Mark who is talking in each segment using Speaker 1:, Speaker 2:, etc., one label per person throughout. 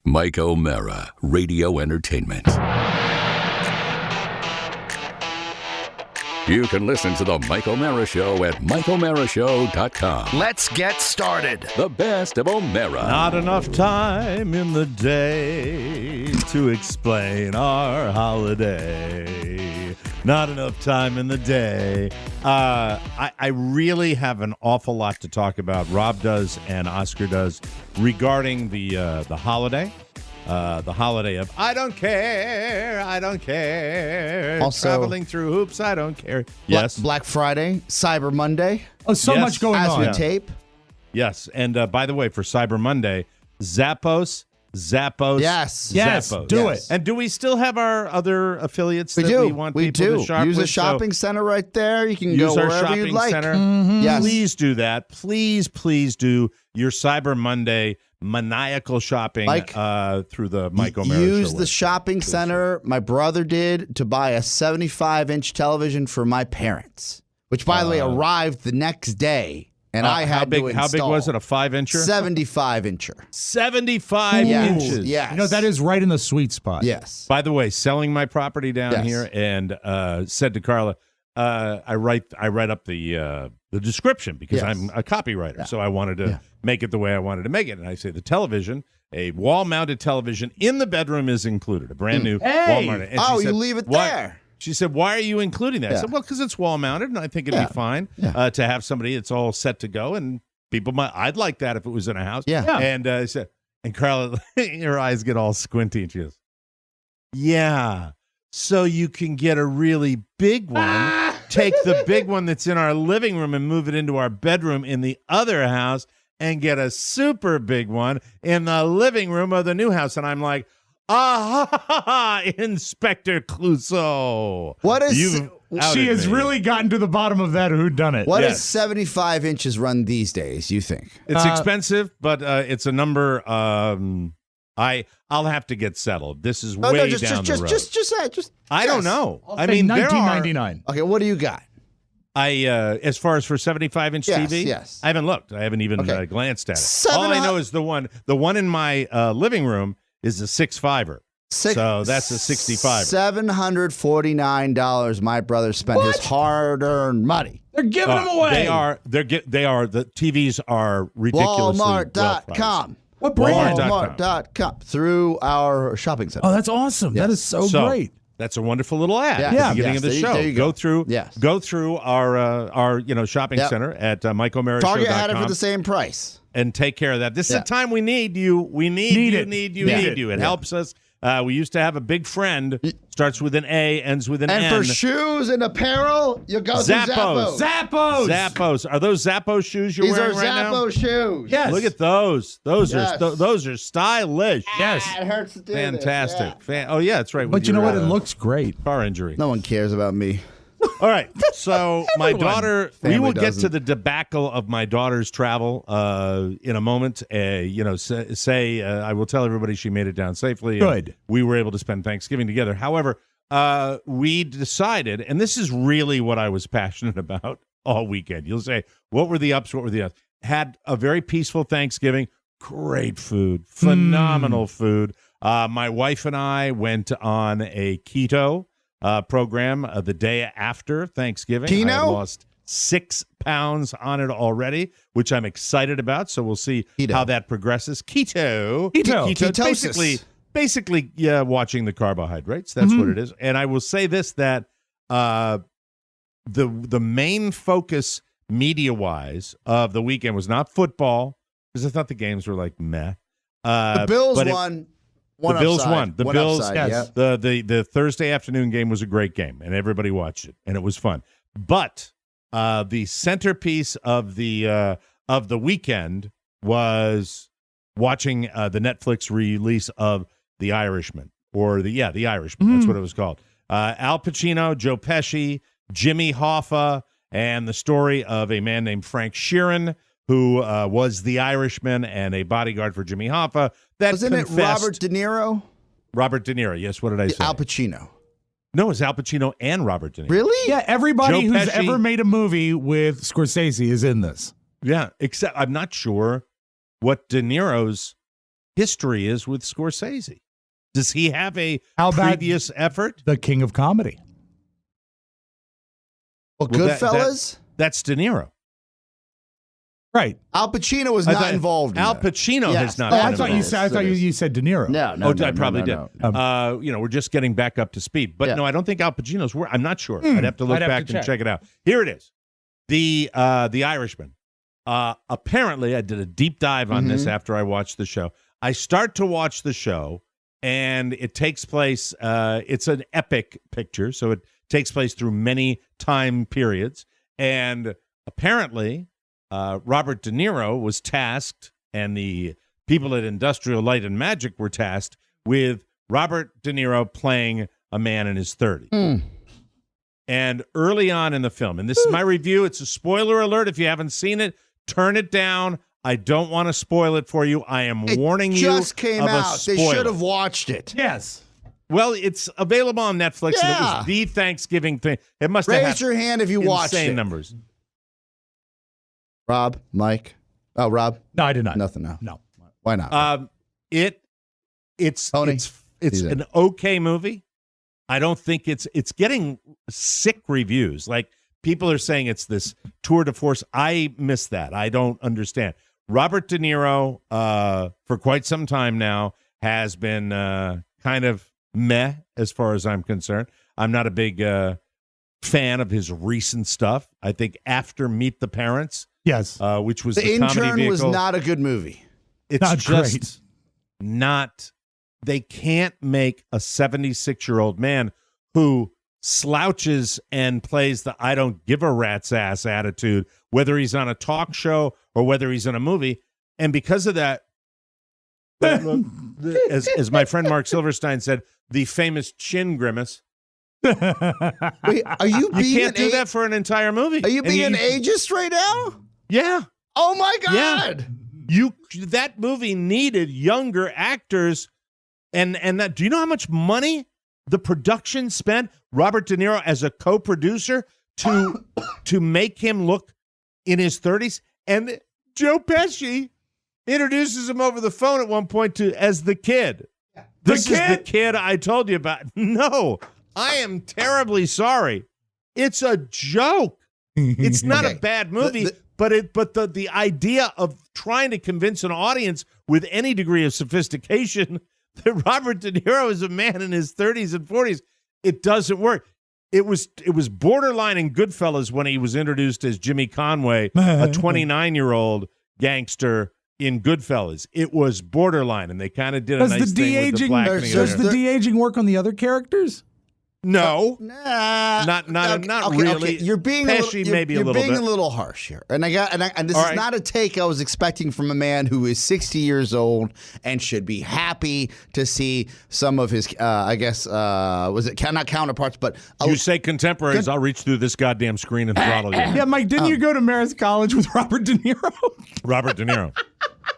Speaker 1: Mike O'Mara, Radio Entertainment. You can listen to the Mike O'Mara Show at MikeO'MaraShow.com.
Speaker 2: Let's get started.
Speaker 1: The best of O'Mara.
Speaker 3: Not enough time in the day to explain our holiday. Not enough time in the day. I really have an awful lot to talk about. Rob does and Oscar does regarding the holiday. The holiday of I don't care.
Speaker 4: Also,
Speaker 3: traveling through hoops, I don't care. Yes.
Speaker 4: Black Friday, Cyber Monday.
Speaker 5: Oh, so
Speaker 3: Yes.
Speaker 5: much going
Speaker 4: As
Speaker 5: on.
Speaker 4: we tape.
Speaker 3: Yes. And by the way, for Cyber Monday, Zappos.
Speaker 4: Yes.
Speaker 5: Yes,
Speaker 3: Zappos.
Speaker 5: do
Speaker 4: Yes.
Speaker 5: it.
Speaker 3: And do we still have our other affiliates
Speaker 4: We
Speaker 3: that
Speaker 4: do.
Speaker 3: we want
Speaker 4: We
Speaker 3: people
Speaker 4: do.
Speaker 3: to shop
Speaker 4: Use
Speaker 3: with?
Speaker 4: a shopping center right there. You can
Speaker 3: Use
Speaker 4: go
Speaker 3: our
Speaker 4: wherever
Speaker 3: shopping
Speaker 4: you'd like.
Speaker 3: center.
Speaker 4: Yes.
Speaker 3: Please do that. Please do your Cyber Monday maniacal shopping
Speaker 4: Mike,
Speaker 3: through the Mike O'Mara
Speaker 4: Use
Speaker 3: Show
Speaker 4: the
Speaker 3: website.
Speaker 4: shopping center my brother did to buy a 75-inch television for my parents, which, by the way, arrived the next day. And I had to install.
Speaker 3: How big was it? A 5-incher?
Speaker 4: 75-incher.
Speaker 3: 75
Speaker 4: Yes.
Speaker 3: inches.
Speaker 4: Yes.
Speaker 5: You know, that is right in the sweet spot.
Speaker 4: Yes.
Speaker 3: By the way, selling my property down
Speaker 4: Yes.
Speaker 3: here, and said to Carla, I write up the description because
Speaker 4: Yes.
Speaker 3: I'm a copywriter,
Speaker 4: Yeah.
Speaker 3: so I wanted to make it the way I wanted to make it. And I say the television, a wall-mounted television in the bedroom is included, a brand new wall-mounted. And she
Speaker 4: Oh, you
Speaker 3: said,
Speaker 4: leave it
Speaker 3: "Why-"
Speaker 4: there.
Speaker 3: She said, "Why are you including that?" I
Speaker 4: Yeah.
Speaker 3: said, "Well, because it's wall-mounted, and I think it'd be fine to have somebody that's all set to go, and people might. I'd like that if it was in a house."
Speaker 4: Yeah.
Speaker 3: And I said, and Carla, her eyes get all squinty, and she goes, "Yeah, so you can get a really big one, take the big one that's in our living room and move it into our bedroom in the other house, and get a super big one in the living room of the new house." And I'm like, "Ah, Inspector Clouseau."
Speaker 4: What is-
Speaker 3: You've outed
Speaker 5: She has
Speaker 3: me.
Speaker 5: really gotten to
Speaker 3: Uh,
Speaker 5: gotten to the bottom of that whodunit.
Speaker 4: What
Speaker 3: Yes.
Speaker 4: does 75 inches run these days, you think?
Speaker 3: It's expensive, but it's a number. I'll have to get settled. This is way down the road.
Speaker 4: Just
Speaker 3: I don't
Speaker 4: guess.
Speaker 3: know.
Speaker 5: I'll
Speaker 3: I
Speaker 5: say
Speaker 3: mean, there are.
Speaker 5: $19.99.
Speaker 4: Okay, what do you got?
Speaker 3: As far as for 75-inch
Speaker 4: Yes,
Speaker 3: TV,
Speaker 4: yes.
Speaker 3: I haven't looked. I haven't even
Speaker 4: Okay.
Speaker 3: glanced at it.
Speaker 4: Seven
Speaker 3: All I
Speaker 4: hu-
Speaker 3: know is the one in my living room is a 6.5er. So that's a 65er.
Speaker 4: $749 my brother spent his hard-earned money.
Speaker 5: They're giving them away.
Speaker 3: They are. The TVs are ridiculously well-priced.
Speaker 4: Walmart.com.
Speaker 5: What brand?
Speaker 4: Walmart.com through our shopping center.
Speaker 5: Oh, that's awesome. That is so great.
Speaker 3: That's a wonderful little ad
Speaker 4: Yeah.
Speaker 3: at the
Speaker 4: Yeah.
Speaker 3: beginning
Speaker 4: Yes,
Speaker 3: of the show.
Speaker 4: there you go.
Speaker 3: Go through our shopping
Speaker 4: Yep.
Speaker 3: center at MikeO'MaraShow.com.
Speaker 4: Target had it for the same price.
Speaker 3: And take care of that. This is
Speaker 4: Yeah.
Speaker 3: the time we need you. We need you. It helps us. We used to have a big friend. Starts with an A, ends with an
Speaker 4: And
Speaker 3: N.
Speaker 4: for shoes and apparel, you go to
Speaker 3: Zappos.
Speaker 4: Zappos.
Speaker 3: Zappos. Are those Zappos shoes you're
Speaker 4: These are
Speaker 3: wearing right now?
Speaker 4: Zappos shoes.
Speaker 5: Yes.
Speaker 3: Look at those. Those
Speaker 4: Yes.
Speaker 3: are those are stylish.
Speaker 5: Yes.
Speaker 4: It hurts to do this,
Speaker 3: Fantastic.
Speaker 4: yeah.
Speaker 3: Oh yeah, that's right.
Speaker 5: But
Speaker 3: with
Speaker 5: you know
Speaker 3: your,
Speaker 5: what? It looks great.
Speaker 3: car injury.
Speaker 4: No one cares about me.
Speaker 3: All right. So my daughter, we
Speaker 4: Family
Speaker 3: will get to
Speaker 4: doesn't.
Speaker 3: the debacle of my daughter's travel in a moment. I will tell everybody she made it down safely.
Speaker 5: Good.
Speaker 3: We were able to spend Thanksgiving together. However, we decided, and this is really what I was passionate about all weekend. You'll say, what were the ups? What were the ups? Had a very peaceful Thanksgiving. Great food. Phenomenal food. My wife and I went on a keto program the day after Thanksgiving. I
Speaker 4: Keno?
Speaker 3: had lost 6 pounds on it already, which I'm excited about. So we'll see
Speaker 4: Keto.
Speaker 3: how that progresses. Keto.
Speaker 4: Ketosis.
Speaker 3: Basically, watching the carbohydrates. That's what it is. And I will say this, that the main focus media-wise of the weekend was not football, because I thought the games were like meh.
Speaker 4: The Bills
Speaker 3: but
Speaker 4: won.
Speaker 3: The Bills
Speaker 4: upside.
Speaker 3: won. The
Speaker 4: One
Speaker 3: Bills.
Speaker 4: upside,
Speaker 3: Yes.
Speaker 4: yep.
Speaker 3: The Thursday afternoon game was a great game, and everybody watched it, and it was fun. But the centerpiece of the weekend was watching the Netflix release of The Irishman, or The Irishman. That's what it was called. Al Pacino, Joe Pesci, Jimmy Hoffa, and the story of a man named Frank Sheeran, who was the Irishman and a bodyguard for Jimmy Hoffa. That
Speaker 4: Wasn't it
Speaker 3: confessed-
Speaker 4: Robert De Niro?
Speaker 3: Robert De Niro. Yes, what did I say?
Speaker 4: Al Pacino.
Speaker 3: No, it's Al Pacino and Robert De Niro.
Speaker 4: Really?
Speaker 5: Yeah, everybody
Speaker 3: Joe
Speaker 5: who's
Speaker 3: Pesci.
Speaker 5: ever made a movie with Scorsese is in this.
Speaker 3: Yeah, except I'm not sure what De Niro's history is with Scorsese. Does he have a
Speaker 5: How about
Speaker 3: previous effort?
Speaker 5: the king of comedy?
Speaker 4: Well,
Speaker 3: Well,
Speaker 4: Goodfellas?
Speaker 3: That's De Niro.
Speaker 5: Right.
Speaker 4: Al Pacino was
Speaker 3: I
Speaker 4: not
Speaker 3: thought
Speaker 4: involved in
Speaker 3: Al
Speaker 4: that.
Speaker 3: Pacino
Speaker 4: Yes.
Speaker 3: has not
Speaker 4: Oh,
Speaker 3: been
Speaker 5: I thought you
Speaker 3: involved.
Speaker 5: said. I thought you said De Niro.
Speaker 4: No,
Speaker 3: I probably did.
Speaker 4: no.
Speaker 3: We're just getting back up to speed. But
Speaker 4: Yeah.
Speaker 3: no, I don't think Al Pacino's. I'm not sure. I'd have to look
Speaker 5: I'd have
Speaker 3: back
Speaker 5: to
Speaker 3: and check it out. Here it is. The Irishman. Apparently, I did a deep dive on this after I watched the show. I start to watch the show, and it takes place. It's an epic picture, so it takes place through many time periods. And apparently, Robert De Niro was tasked, and the people at Industrial Light and Magic were tasked with Robert De Niro playing a man in his 30s. And early on in the film, and this is my review, it's a spoiler alert. If you haven't seen it, turn it down. I don't want to spoil it for you. I am warning you.
Speaker 4: It just came
Speaker 3: of a
Speaker 4: out. They
Speaker 3: spoiler.
Speaker 4: should have watched it.
Speaker 5: Yes.
Speaker 3: Well, it's available on Netflix, and it
Speaker 4: Yeah.
Speaker 3: was the Thanksgiving thing. It must have
Speaker 4: Raise
Speaker 3: had
Speaker 4: your hand if you watched
Speaker 3: insane
Speaker 4: it.
Speaker 3: numbers.
Speaker 4: Rob, Mike. Oh, Rob.
Speaker 5: No, I did not.
Speaker 4: Nothing. No.
Speaker 5: No.
Speaker 4: Why not?
Speaker 3: It's
Speaker 4: Tony?
Speaker 3: it's
Speaker 4: He's in.
Speaker 3: an okay movie. I don't think it's getting sick reviews. Like, people are saying it's this tour de force. I miss that. I don't understand. Robert De Niro, for quite some time now, has been kind of meh as far as I'm concerned. I'm not a big fan of his recent stuff. I think after Meet the Parents,
Speaker 5: Yes.
Speaker 3: which was
Speaker 4: the
Speaker 3: the comedy
Speaker 4: Intern
Speaker 3: vehicle,
Speaker 4: was not a good movie.
Speaker 3: it's
Speaker 5: Not
Speaker 3: just
Speaker 5: great.
Speaker 3: not. They can't make a 76-year-old man who slouches and plays the I don't give a rat's ass attitude, whether he's on a talk show or whether he's in a movie. And because of that, as my friend Mark Silverstein said, the famous chin grimace.
Speaker 4: Wait, are you
Speaker 3: You
Speaker 4: being
Speaker 3: can't do that for an entire movie.
Speaker 4: Are you
Speaker 3: And
Speaker 4: being ageist right now?
Speaker 3: Yeah.
Speaker 4: Oh my
Speaker 3: Yeah.
Speaker 4: God!
Speaker 3: That movie needed younger actors, and that. Do you know how much money the production spent? Robert De Niro as a co-producer to make him look in his 30s, and Joe Pesci introduces him over the phone at one point as the kid. This is the kid I told you about. No, I am terribly sorry. It's a joke. It's not
Speaker 4: Okay.
Speaker 3: a bad movie,
Speaker 4: The-
Speaker 3: but the idea of trying to convince an audience with any degree of sophistication that Robert De Niro is a man in his 30s and 40s, it doesn't work. It was borderline in Goodfellas when he was introduced as Jimmy Conway, a 29-year-old gangster in Goodfellas. It was borderline, and they kind of did a
Speaker 5: Does
Speaker 3: nice
Speaker 5: the
Speaker 3: thing with the
Speaker 5: de-aging
Speaker 3: blackening.
Speaker 5: does
Speaker 3: of
Speaker 5: the
Speaker 3: it.
Speaker 5: de-aging work on the other characters?
Speaker 3: No.
Speaker 4: Nah,
Speaker 3: Not really.
Speaker 4: Okay. You're being
Speaker 3: Pesci maybe a
Speaker 4: you're
Speaker 3: little
Speaker 4: being
Speaker 3: bit.
Speaker 4: a little harsh here, and this
Speaker 3: All
Speaker 4: is
Speaker 3: right.
Speaker 4: not a take I was expecting from a man who is 60 years old and should be happy to see some of his, was it not counterparts, but
Speaker 3: You say contemporaries, I'll reach through this goddamn screen and throttle you.
Speaker 5: Yeah, Mike, didn't you go to Marist College with Robert De Niro?
Speaker 3: Robert De Niro.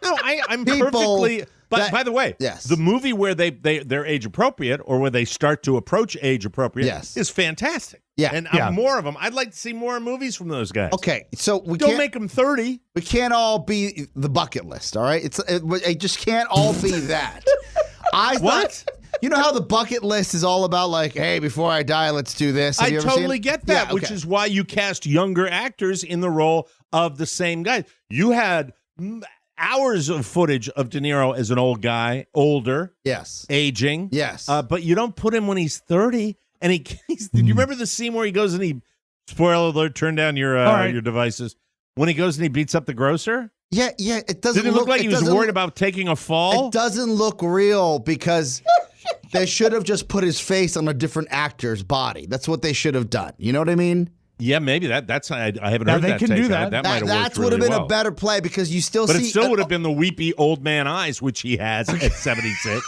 Speaker 3: No, I'm
Speaker 4: People
Speaker 3: perfectly. But
Speaker 4: that-
Speaker 3: by the way,
Speaker 4: yes.
Speaker 3: the movie where they're age appropriate or where they start to approach age appropriate
Speaker 4: Yes.
Speaker 3: is fantastic.
Speaker 4: Yeah.
Speaker 3: And
Speaker 5: Yeah.
Speaker 3: more of them. I'd like to see more movies from those guys.
Speaker 4: okay, so we
Speaker 3: Don't
Speaker 4: can't
Speaker 3: make them 30.
Speaker 4: we can't all be the bucket list, all right? It just can't all be that. I
Speaker 3: What?
Speaker 4: thought, you know how the bucket list is all about, like, hey, before I die, let's do this. Have
Speaker 3: I
Speaker 4: you ever seen
Speaker 3: totally
Speaker 4: it?
Speaker 3: get that,
Speaker 4: Yeah,
Speaker 3: which
Speaker 4: okay.
Speaker 3: is why you cast younger actors in the role of the same guy. You had hours of footage of De Niro as an old guy, older,
Speaker 4: Yes.
Speaker 3: aging.
Speaker 4: Yes.
Speaker 3: But you don't put him when he's 30. And did you remember the scene where he goes and spoiler alert, turn down your
Speaker 5: right.
Speaker 3: your devices. When he goes and he beats up the grocer?
Speaker 4: Yeah, it doesn't
Speaker 3: Didn't it look like he was
Speaker 4: doesn't-
Speaker 3: worried about taking a fall?
Speaker 4: It doesn't look real because they should have just put his face on a different actor's body. That's what they should have done. You know what I mean?
Speaker 3: Yeah, maybe that's I haven't
Speaker 5: Yeah,
Speaker 3: heard
Speaker 5: they
Speaker 3: that
Speaker 5: can
Speaker 3: take
Speaker 5: do
Speaker 3: on
Speaker 5: that.
Speaker 3: it. That might have
Speaker 4: That
Speaker 3: worked
Speaker 4: would have
Speaker 3: really
Speaker 4: been
Speaker 3: well.
Speaker 4: a better play because you still
Speaker 3: But
Speaker 4: see.
Speaker 3: it still would have been the weepy old man eyes, which he has at 76.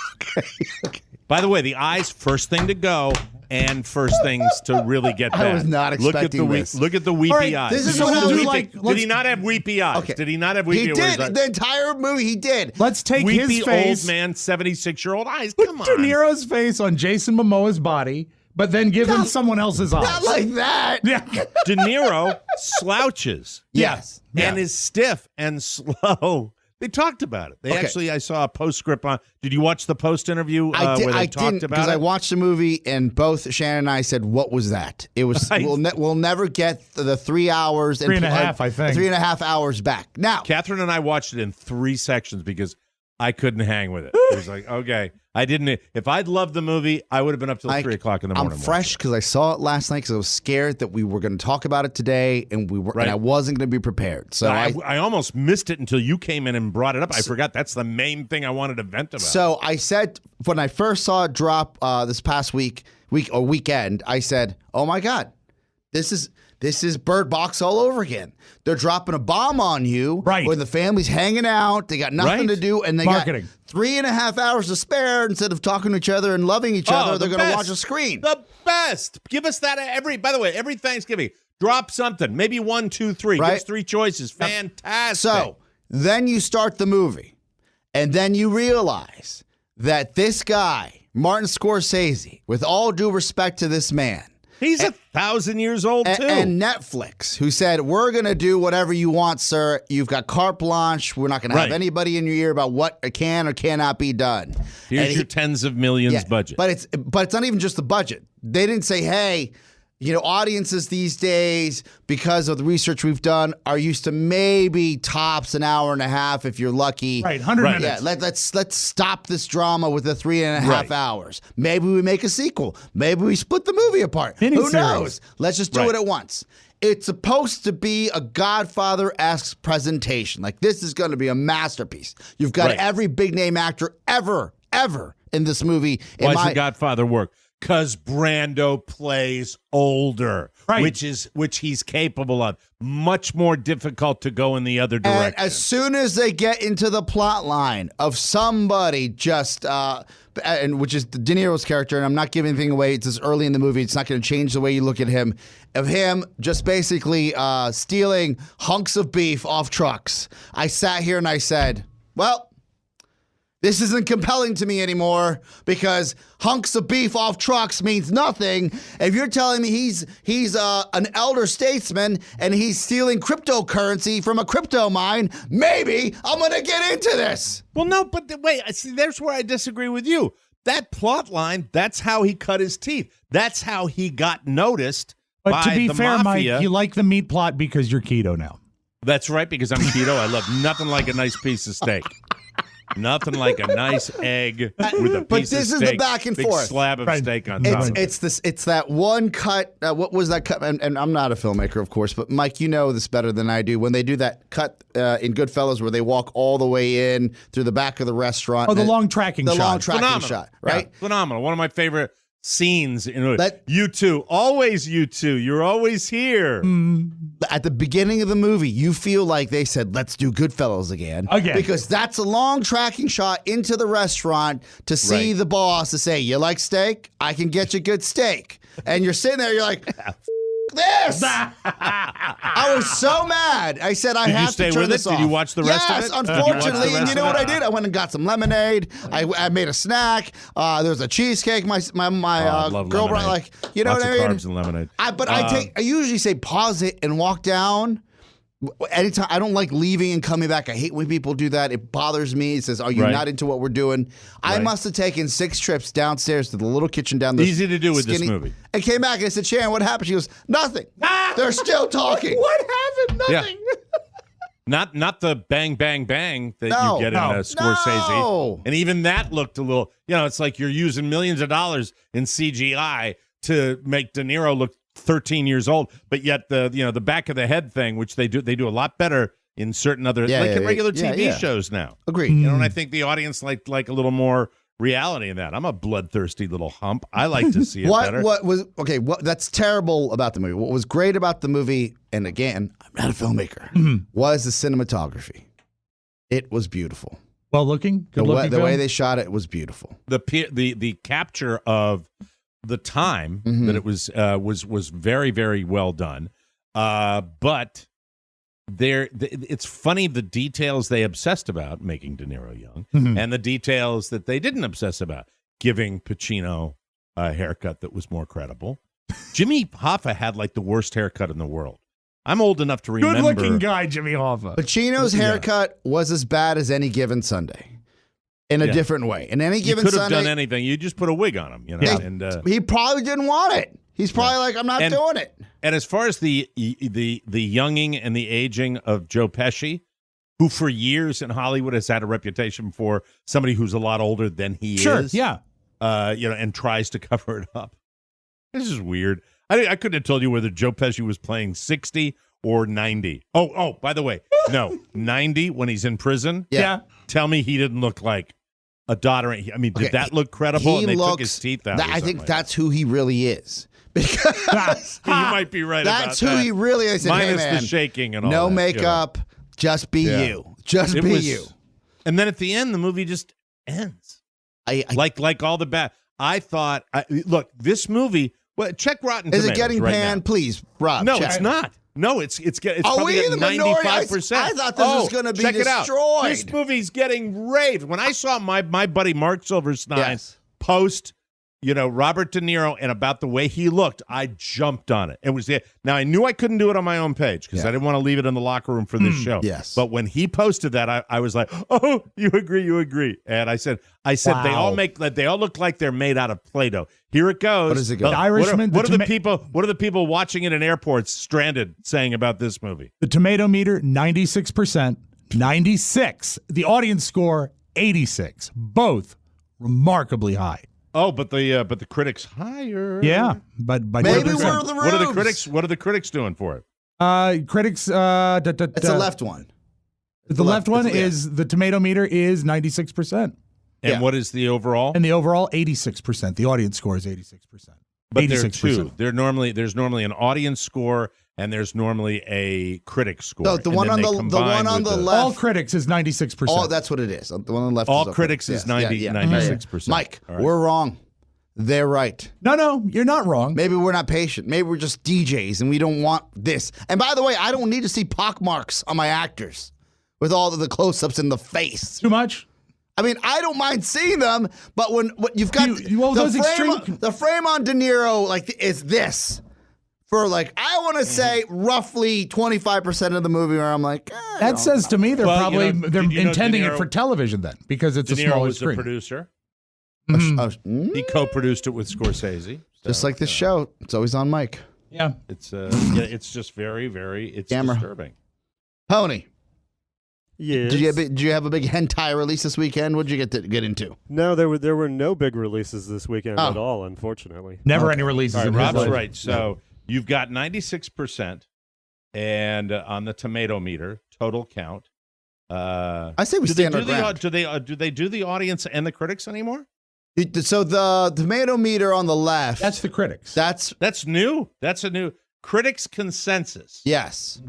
Speaker 3: By the way, the eyes, first thing to go, and first things to really get
Speaker 4: I
Speaker 3: bad.
Speaker 4: was not expecting this.
Speaker 3: Look at the weepy
Speaker 5: All right,
Speaker 3: eyes.
Speaker 4: this is
Speaker 3: Did
Speaker 4: what
Speaker 3: you
Speaker 4: I'll do,
Speaker 3: think-
Speaker 5: like,
Speaker 3: did
Speaker 5: let's-
Speaker 3: he not have weepy eyes?
Speaker 4: Okay.
Speaker 3: Did he not have
Speaker 4: He
Speaker 3: weepy
Speaker 4: did.
Speaker 3: eyes?
Speaker 4: The entire movie, he did.
Speaker 5: Let's take
Speaker 3: Weepy
Speaker 5: his face,
Speaker 3: old man, 76-year-old eyes.
Speaker 5: put
Speaker 3: Come on.
Speaker 5: De Niro's face on Jason Momoa's body, but then give him someone else's eyes.
Speaker 4: Not like that.
Speaker 5: Yeah.
Speaker 3: De Niro slouches
Speaker 4: Yes.
Speaker 3: and is stiff and slow. They talked about it. They
Speaker 4: Okay.
Speaker 3: actually, I saw a postscript on. Did you watch the post interview
Speaker 4: I
Speaker 3: where they
Speaker 4: didn't
Speaker 3: talked about
Speaker 4: because
Speaker 3: it?
Speaker 4: I watched the movie and both Shannon and I said, "What was that?" It was
Speaker 3: Right.
Speaker 4: we'll never get the 3 hours and
Speaker 5: 3.5, I think.
Speaker 4: 3.5 hours back. Now,
Speaker 3: Catherine and I watched it in 3 sections because I couldn't hang with it. It was like, okay, I didn't. If I'd loved the movie, I would have been up till 3 o'clock in the morning.
Speaker 4: I'm fresh because I saw it last night because I was scared that we were going to talk about it today, and and I wasn't going to be prepared. So
Speaker 3: I almost missed it until you came in and brought it up. I forgot that's the main thing I wanted to vent about.
Speaker 4: So I said when I first saw it drop this past weekend, I said, "Oh my God, this is Bird Box all over again. They're dropping a bomb on you
Speaker 5: Right.
Speaker 4: when the family's hanging out. They got nothing
Speaker 3: Right.
Speaker 4: to do, and they
Speaker 5: Marketing.
Speaker 4: got 3.5 hours to spare. Instead of talking to each other and loving each other, they're going to watch a screen.
Speaker 3: The best. Give us that by the way, every Thanksgiving. Drop something. Maybe 1, 2, 3.
Speaker 4: Right.
Speaker 3: Give us 3 choices. Fantastic.
Speaker 4: So then you start the movie, and then you realize that this guy, Martin Scorsese, with all due respect to this man,
Speaker 3: he's 1,000 years old too.
Speaker 4: and Netflix, who said, "We're going to do whatever you want, sir. You've got carte blanche. We're not going to have
Speaker 3: Right.
Speaker 4: anybody in your ear about what can or cannot be done."
Speaker 3: Here's
Speaker 4: And
Speaker 3: your tens of millions budget.
Speaker 4: But it's not even just the budget. They didn't say, "Hey, audiences these days, because of the research we've done, are used to maybe tops an hour and a half if you're lucky."
Speaker 5: Right, 100
Speaker 3: Right.
Speaker 5: minutes.
Speaker 4: Yeah, let's stop this drama with the 3.5
Speaker 3: Right.
Speaker 4: hours. Maybe we make a sequel. Maybe we split the movie apart. Who
Speaker 5: Miniseries.
Speaker 4: knows? Let's just do
Speaker 3: Right.
Speaker 4: it at once. It's supposed to be a Godfather-esque presentation. Like, this is going to be a masterpiece. You've got
Speaker 3: Right.
Speaker 4: every big name actor ever in this movie.
Speaker 3: Why does The Godfather work? Because Brando plays older,
Speaker 5: Right.
Speaker 3: which he's capable of. Much more difficult to go in the other direction.
Speaker 4: And as soon as they get into the plot line of somebody just, and which is De Niro's character, and I'm not giving anything away, it's this early in the movie, it's not going to change the way you look at him, of him just basically stealing hunks of beef off trucks. I sat here and I said, well, this isn't compelling to me anymore because hunks of beef off trucks means nothing. If you're telling me he's an elder statesman and he's stealing cryptocurrency from a crypto mine, maybe I'm going to get into this.
Speaker 3: Well, no, but wait, see, there's where I disagree with you. That plot line, that's how he cut his teeth. That's how he got noticed
Speaker 5: But
Speaker 3: by
Speaker 5: to be
Speaker 3: the
Speaker 5: fair,
Speaker 3: mafia.
Speaker 5: Mike, you like the meat plot because you're keto now.
Speaker 3: That's right, because I'm keto. I love nothing like a nice piece of steak. Nothing like a nice egg with a
Speaker 4: But
Speaker 3: piece
Speaker 4: this
Speaker 3: of
Speaker 4: is
Speaker 3: steak.
Speaker 4: the back and
Speaker 3: big
Speaker 4: forth.
Speaker 3: slab of
Speaker 5: Right.
Speaker 3: steak on top. of it.
Speaker 4: It's that one cut. What was that cut? And I'm not a filmmaker, of course, but Mike, you know this better than I do. When they do that cut in Goodfellas, where they walk all the way in through the back of the restaurant.
Speaker 5: Oh, the
Speaker 4: and-
Speaker 5: long tracking shot.
Speaker 4: The long tracking
Speaker 3: Phenomenal.
Speaker 4: shot, right?
Speaker 3: Yeah, phenomenal. One of my favorite scenes in it.
Speaker 4: That-
Speaker 3: You two, always you two. You're always here.
Speaker 4: At the beginning of the movie, you feel like they said, "Let's do Goodfellas again."
Speaker 5: Again.
Speaker 4: Because that's a long tracking shot into the restaurant to see
Speaker 3: Right.
Speaker 4: the boss to say, "You like steak? I can get you good steak." And you're sitting there, you're like, "F- this." I was so mad. I said, I
Speaker 3: Did you
Speaker 4: have
Speaker 3: stay
Speaker 4: to turn
Speaker 3: with it?
Speaker 4: this
Speaker 3: Did
Speaker 4: off.
Speaker 3: you watch the rest of
Speaker 4: Yes,
Speaker 3: it? Did you watch the
Speaker 4: unfortunately. And
Speaker 3: rest
Speaker 4: you know
Speaker 3: of
Speaker 4: what
Speaker 3: it?
Speaker 4: I did? I went and got some lemonade. I made a snack. There was a cheesecake. My
Speaker 3: I love
Speaker 4: girl brought,
Speaker 3: lemonade.
Speaker 4: you know
Speaker 3: Lots
Speaker 4: what
Speaker 3: of
Speaker 4: I mean?
Speaker 3: carbs and lemonade.
Speaker 4: I usually say pause it and walk down. Anytime, I don't like leaving and coming back. I hate when people do that. It bothers me. It says, "Are you
Speaker 3: Right.
Speaker 4: not into what we're doing?" I
Speaker 3: Right.
Speaker 4: must have taken 6 trips downstairs to the little kitchen down the
Speaker 3: Easy to do with this
Speaker 4: skinny-
Speaker 3: movie.
Speaker 4: And came back and I said, "Sharon, what happened?" She goes, "Nothing. They're still talking."
Speaker 5: What happened?
Speaker 3: Yeah.
Speaker 5: Nothing.
Speaker 3: Not the bang, bang, bang that
Speaker 4: No.
Speaker 3: you get in
Speaker 5: No.
Speaker 3: Scorsese.
Speaker 4: No.
Speaker 3: And even that looked a little, it's like you're using millions of dollars in CGI to make De Niro look 13 years old, but yet the back of the head thing, which they do a lot better in certain other in regular TV shows now.
Speaker 4: Agreed.
Speaker 3: And I think the audience like a little more reality in that. I'm a bloodthirsty little hump. I like to see it better.
Speaker 4: What that's terrible about the movie. What was great about the movie, and again, I'm not a filmmaker, was the cinematography. It was beautiful.
Speaker 5: Well looking. Good looking.
Speaker 4: The way they shot it was beautiful.
Speaker 3: The capture of the time that it was very, very well done. But it's funny the details they obsessed about making De Niro young and the details that they didn't obsess about, giving Pacino a haircut that was more credible. Jimmy Hoffa had like the worst haircut in the world. I'm old enough to remember.
Speaker 5: Good-looking guy, Jimmy Hoffa.
Speaker 4: Pacino's haircut was as bad as Any Given Sunday. In a different way. In Any
Speaker 3: You
Speaker 4: Given
Speaker 3: could have
Speaker 4: Sunday,
Speaker 3: done anything. You just put a wig on him, you know. And
Speaker 4: he probably didn't want it. He's probably like, I'm not doing it.
Speaker 3: And as far as the younging and the aging of Joe Pesci, who for years in Hollywood has had a reputation for somebody who's a lot older than he is.
Speaker 5: Yeah.
Speaker 3: And tries to cover it up. This is weird. I couldn't have told you whether Joe Pesci was playing 60 or 90. Oh, by the way, no, 90 when he's in prison.
Speaker 5: Yeah.
Speaker 3: Tell me he didn't look like a doddering. I mean, did that look credible? And they took his teeth out.
Speaker 4: I think that's who he really is. Because
Speaker 3: you might be right about that.
Speaker 4: That's who he really is.
Speaker 3: Minus
Speaker 4: hey, man,
Speaker 3: the shaking and all
Speaker 4: no
Speaker 3: that,
Speaker 4: makeup, just be you. Just be you.
Speaker 3: And then at the end, the movie just ends. Like all the bad. I thought, look, this movie, check Rotten Tomatoes.
Speaker 4: Is it getting
Speaker 3: right
Speaker 4: panned?
Speaker 3: now.
Speaker 4: Please, Rob.
Speaker 3: No,
Speaker 4: check.
Speaker 3: it's not. No, it's
Speaker 4: Are
Speaker 3: probably
Speaker 4: we
Speaker 3: at
Speaker 4: in the minority?
Speaker 3: 95%.
Speaker 4: I thought this was going to be
Speaker 3: check
Speaker 4: destroyed.
Speaker 3: It out. This movie's getting raved. When I saw my buddy Mark Silverstein post, Robert De Niro and about the way he looked, I jumped on it. It was now I knew I couldn't do it on my own page because I didn't want to leave it in the locker room for this show.
Speaker 4: Yes.
Speaker 3: But when he posted that, I was like, "Oh, you agree." And I said,
Speaker 5: Wow.
Speaker 3: they all look like they're made out of Play-Doh. Here it goes.
Speaker 4: What does it go?
Speaker 5: The Irishman.
Speaker 3: What are the people watching it in airports stranded saying about this movie?
Speaker 5: The tomato meter, 96%. 96. The audience score, 86. Both remarkably high.
Speaker 3: Oh, but the critics higher.
Speaker 5: Yeah, but by
Speaker 4: Maybe
Speaker 5: 2%.
Speaker 4: we're the
Speaker 3: What are the
Speaker 4: rubes.
Speaker 3: critics? What are the critics doing for it?
Speaker 5: Critics.
Speaker 4: It's the left one.
Speaker 5: The left one
Speaker 4: it's-
Speaker 5: is the tomato meter is 96%,
Speaker 3: And what is the overall?
Speaker 5: and the overall 86%. The audience score is 86%.
Speaker 3: But there are
Speaker 5: 86%.
Speaker 3: two. There's normally an audience score and there's normally a critic score.
Speaker 4: So the
Speaker 3: And
Speaker 4: one
Speaker 3: then
Speaker 4: on
Speaker 3: they
Speaker 4: the
Speaker 3: combine
Speaker 4: one on
Speaker 3: with
Speaker 4: the left.
Speaker 5: All critics is 96%.
Speaker 4: Oh, that's what it is. The one on the left.
Speaker 3: All
Speaker 4: is okay.
Speaker 3: critics is 96%.
Speaker 4: Mike,
Speaker 3: All right.
Speaker 4: we're wrong. They're right.
Speaker 5: No, you're not wrong.
Speaker 4: Maybe we're not patient. Maybe we're just DJs and we don't want this. And by the way, I don't need to see pockmarks on my actors with all of the close-ups in the face.
Speaker 5: Too much?
Speaker 4: I mean, I don't mind seeing them, but when you've got the frame on De Niro is this. For I want to say roughly 25% of the movie where I'm like,
Speaker 5: That says to me they're
Speaker 3: Well,
Speaker 5: probably
Speaker 3: did you know
Speaker 5: intending
Speaker 3: De
Speaker 5: it
Speaker 3: Niro-
Speaker 5: for television then because it's
Speaker 3: De
Speaker 5: a
Speaker 3: Niro
Speaker 5: smaller
Speaker 3: was the
Speaker 5: screen.
Speaker 3: producer.
Speaker 5: Mhm.
Speaker 3: He co-produced it with Scorsese.
Speaker 4: just like this show. It's always on Mike.
Speaker 5: Yeah.
Speaker 3: It's just very, very
Speaker 4: Camera.
Speaker 3: disturbing.
Speaker 4: Pony,
Speaker 2: Yes.
Speaker 4: did you have a big hentai release this weekend? What did you get into?
Speaker 2: No, there were no big releases this weekend
Speaker 4: Oh.
Speaker 2: at all, unfortunately.
Speaker 5: Never any releases
Speaker 3: All right,
Speaker 5: in his
Speaker 3: Rob's
Speaker 5: life.
Speaker 3: right. So you've got 96% and on the tomato meter, total count.
Speaker 4: I say we
Speaker 3: do they
Speaker 4: stand
Speaker 3: do
Speaker 4: our
Speaker 3: the
Speaker 4: ground.
Speaker 3: do they do the audience and the critics anymore?
Speaker 4: So the tomato meter on the left.
Speaker 5: That's the critics.
Speaker 3: That's new. That's a new critics consensus.
Speaker 4: Yes.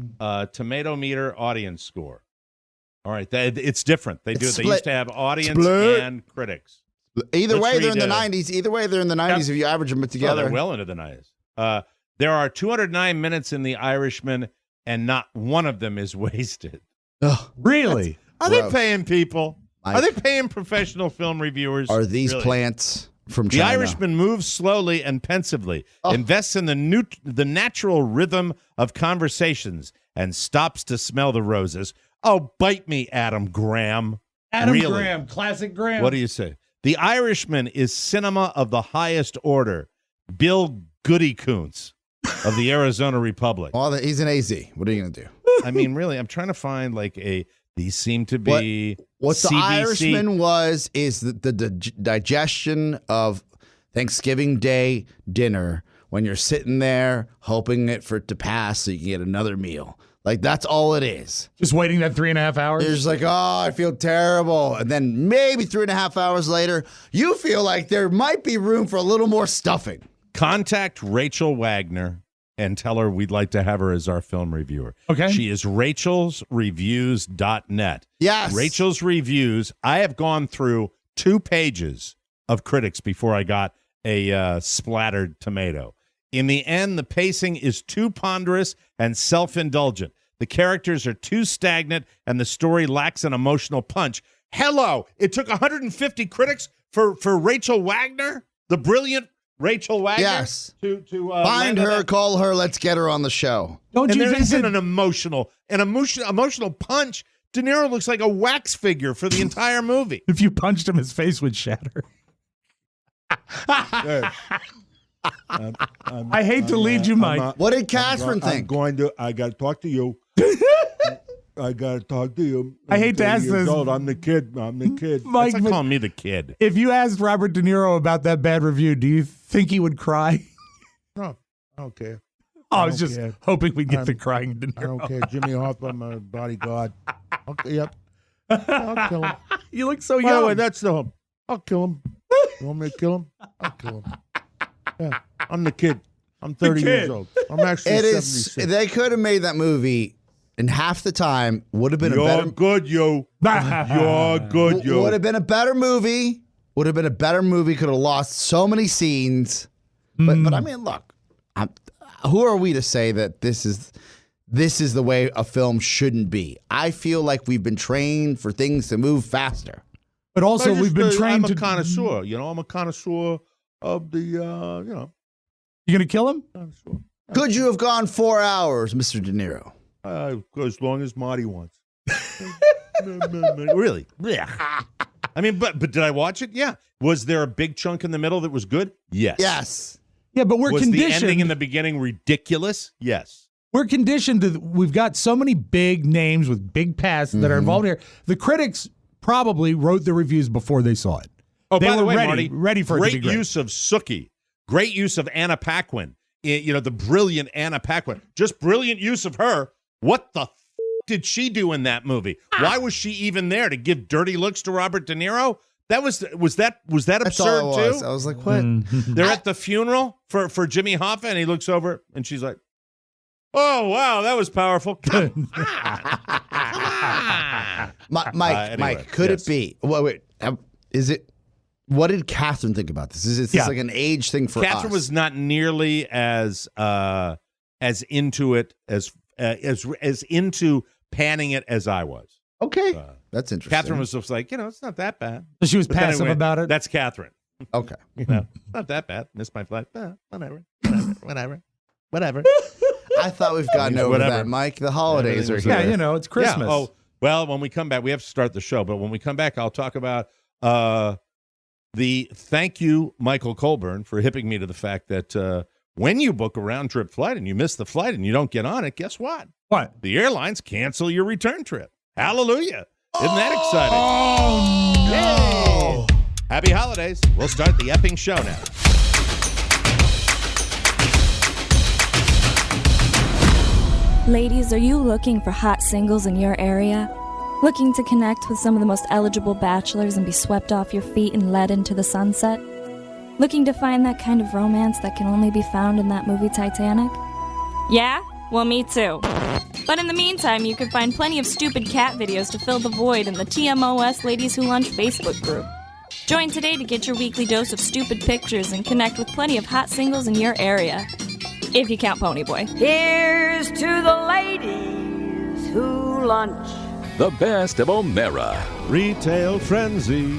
Speaker 3: Tomato meter audience score. All right, it's different. They
Speaker 4: It's
Speaker 3: do. They
Speaker 4: split.
Speaker 3: used to have audience
Speaker 4: Split.
Speaker 3: and critics.
Speaker 4: Either
Speaker 3: Let's
Speaker 4: way, they're in
Speaker 3: read,
Speaker 4: the 90s. Either way, they're in the 90s if you average them
Speaker 3: Oh,
Speaker 4: together.
Speaker 3: they're well into the 90s. There are 209 minutes in The Irishman, and not one of them is wasted.
Speaker 4: Ugh.
Speaker 5: Really?
Speaker 3: Are they
Speaker 4: Gross.
Speaker 3: paying people?
Speaker 4: Mike.
Speaker 3: Are they paying professional film reviewers?
Speaker 4: Are these
Speaker 3: Really?
Speaker 4: plants from
Speaker 3: The
Speaker 4: China?
Speaker 3: Irishman moves slowly and pensively, invests in the natural rhythm of conversations, and stops to smell the roses. Oh, bite me, Adam Graham.
Speaker 5: Adam
Speaker 3: Really?
Speaker 5: Graham, classic Graham.
Speaker 3: What do you say? The Irishman is cinema of the highest order. Bill Goody Koontz of the Arizona Republic.
Speaker 4: Well, he's an AZ. What are you going to do?
Speaker 3: I mean, really, I'm trying to find these seem to be
Speaker 4: What the
Speaker 3: CBC.
Speaker 4: Irishman is the digestion of Thanksgiving Day dinner when you're sitting there hoping for it to pass so you can get another meal. That's all it is.
Speaker 5: Just waiting that 3.5 hours?
Speaker 4: You're just like, oh, I feel terrible. And then maybe 3.5 hours later, you feel like there might be room for a little more stuffing.
Speaker 3: Contact Rachel Wagner and tell her we'd like to have her as our film reviewer.
Speaker 5: Okay.
Speaker 3: She is rachelsreviews.net.
Speaker 4: Yes.
Speaker 3: Rachel's Reviews. I have gone through 2 pages of critics before I got a splattered tomato. In the end, the pacing is too ponderous and self-indulgent. The characters are too stagnant, and the story lacks an emotional punch. Hello! It took 150 critics for Rachel Wagner, the brilliant Wagner?
Speaker 4: Yes.
Speaker 3: To
Speaker 4: Find
Speaker 3: land on
Speaker 4: her,
Speaker 3: that?
Speaker 4: call her, let's get her on the show.
Speaker 5: Don't
Speaker 3: And
Speaker 5: you
Speaker 3: there
Speaker 5: think
Speaker 3: isn't
Speaker 5: that,
Speaker 3: an emotional punch. De Niro looks like a wax figure for the entire movie.
Speaker 5: if you punched him, his face would shatter? I hate to lead you, Mike.
Speaker 4: What did Catherine think?
Speaker 6: I got to talk to you. I got to talk to you.
Speaker 5: I hate to
Speaker 6: 30
Speaker 5: ask
Speaker 6: years
Speaker 5: this.
Speaker 6: old. I'm the kid.
Speaker 3: That's
Speaker 5: Mike,
Speaker 3: like
Speaker 5: but
Speaker 3: calling me the kid.
Speaker 5: if you asked Robert De Niro about that bad review, do you think he would cry?
Speaker 6: No, I don't care.
Speaker 5: I
Speaker 6: I
Speaker 5: was
Speaker 6: don't
Speaker 5: just
Speaker 6: care.
Speaker 5: hoping we'd get
Speaker 6: I'm-
Speaker 5: the crying De
Speaker 6: I don't
Speaker 5: Niro.
Speaker 6: care. Jimmy Hoffa, my bodyguard. Okay, yep. I'll kill him.
Speaker 5: You look so
Speaker 6: By the way,
Speaker 5: young.
Speaker 6: that's the home. I'll kill him. You want me to kill him? I'll kill him. Yeah, I'm the kid. I'm 30 years
Speaker 5: kid.
Speaker 6: old. I'm actually
Speaker 4: It is.
Speaker 6: 76.
Speaker 4: They could have made that movie in half the time. Would have been a
Speaker 6: You're
Speaker 4: better.
Speaker 6: good, you. You're good, you.
Speaker 4: Would have been a better movie. Would have been a better movie. Could have lost so many scenes. But I mean, look. Who are we to say that this is the way a film shouldn't be? I feel like we've been trained for things to move faster.
Speaker 5: But also, we've been trained
Speaker 6: I'm
Speaker 5: to.
Speaker 6: a connoisseur. You know, I'm a connoisseur of the, you know,
Speaker 5: You gonna kill him?
Speaker 6: connoisseur.
Speaker 4: Could you have gone 4 hours, Mr. De Niro?
Speaker 6: As long as Marty wants.
Speaker 3: Really? Yeah. I mean, but did I watch it? Yeah. Was there a big chunk in the middle that was good? Yes.
Speaker 4: Yes.
Speaker 5: Yeah, but we're
Speaker 3: Was the
Speaker 5: conditioned.
Speaker 3: ending in the beginning ridiculous? Yes.
Speaker 5: We're conditioned to. We've got so many big names with big pasts that are involved here. The critics probably wrote the reviews before they saw it.
Speaker 3: Oh,
Speaker 5: They
Speaker 3: by the
Speaker 5: were
Speaker 3: way,
Speaker 5: ready-
Speaker 3: Marty,
Speaker 5: ready for it to
Speaker 3: great
Speaker 5: be great.
Speaker 3: use of Sookie. Great use of Anna Paquin. You know, the brilliant Anna Paquin. Just brilliant use of her. What the did she do in that movie? Why was she even there? To give dirty looks to Robert De Niro? That was that
Speaker 4: That's all
Speaker 3: absurd
Speaker 4: it was.
Speaker 3: too?
Speaker 4: I was like, what?
Speaker 3: They're at the funeral for Jimmy Hoffa, and he looks over, and she's like, "Oh wow, that was powerful." Come on.
Speaker 4: Mike,
Speaker 3: Anyway,
Speaker 4: could
Speaker 3: yes.
Speaker 4: it be? Well, wait. Is it? What did Catherine think about this? Is this
Speaker 5: Yeah.
Speaker 4: like an age thing for
Speaker 3: Catherine
Speaker 4: us?
Speaker 3: was not nearly as into it as into panning it as I was.
Speaker 4: Okay.
Speaker 3: Uh,
Speaker 4: That's interesting.
Speaker 3: Catherine was just like, it's not that bad.
Speaker 5: So she was
Speaker 3: But then
Speaker 5: passive
Speaker 3: went,
Speaker 5: about it.
Speaker 3: That's Catherine.
Speaker 4: Okay.
Speaker 3: Not that bad. Missed my flight. Whatever.
Speaker 4: I thought we've gotten over
Speaker 3: Whatever.
Speaker 4: that, Mike. The holidays are
Speaker 3: Everything
Speaker 4: here.
Speaker 5: yeah, you know, it's Christmas.
Speaker 3: Yeah. Oh, well, when we come back, we have to start the show. But when we come back, I'll talk about the thank you, Michael Colburn, for hipping me to the fact that when you book a round trip flight and you miss the flight and you don't get on it, guess what?
Speaker 5: What?
Speaker 3: The airlines cancel your return trip. Hallelujah. Isn't that exciting?
Speaker 5: Oh,
Speaker 3: Yay! Happy holidays. We'll start the Epping show now.
Speaker 7: Ladies, are you looking for hot singles in your area? Looking to connect with some of the most eligible bachelors and be swept off your feet and led into the sunset? Looking to find that kind of romance that can only be found in that movie Titanic? Yeah? Well, me too. But in the meantime, you can find plenty of stupid cat videos to fill the void in the TMOS Ladies Who Lunch Facebook group. Join today to get your weekly dose of stupid pictures and connect with plenty of hot singles in your area. If you count Ponyboy.
Speaker 8: Here's to the ladies who lunch.
Speaker 1: The best of O'Mara.
Speaker 9: Retail frenzy.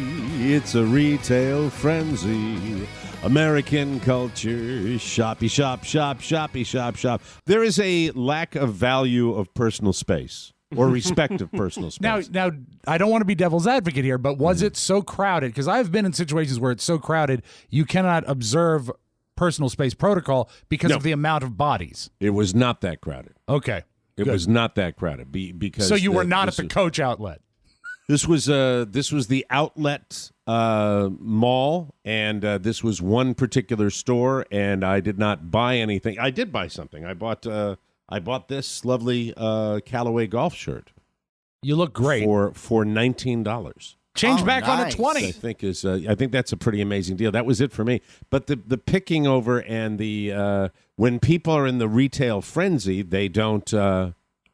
Speaker 9: It's a retail frenzy. American culture. Shoppy shop, shop, shoppy shop, shop. There is a lack of value of personal space or respect of personal space.
Speaker 5: Now, I don't want to be devil's advocate here, but was it so crowded? Because I've been in situations where it's so crowded you cannot observe personal space protocol because of the amount of bodies.
Speaker 9: It was not that crowded.
Speaker 5: Okay.
Speaker 9: It
Speaker 5: good.
Speaker 9: was not that crowded. Because
Speaker 5: So you were not at
Speaker 9: this
Speaker 5: the
Speaker 9: was-
Speaker 5: Coach outlet.
Speaker 9: This was the outlet mall, and this was one particular store, and I did not buy anything. I did buy something. I bought this lovely Callaway golf shirt
Speaker 5: You look great.
Speaker 9: for $19.
Speaker 5: Change
Speaker 4: Oh,
Speaker 5: back on a
Speaker 4: nice.
Speaker 5: 20.
Speaker 9: I think that's a pretty amazing deal. That was it for me. But the picking over and the when people are in the retail frenzy, they don't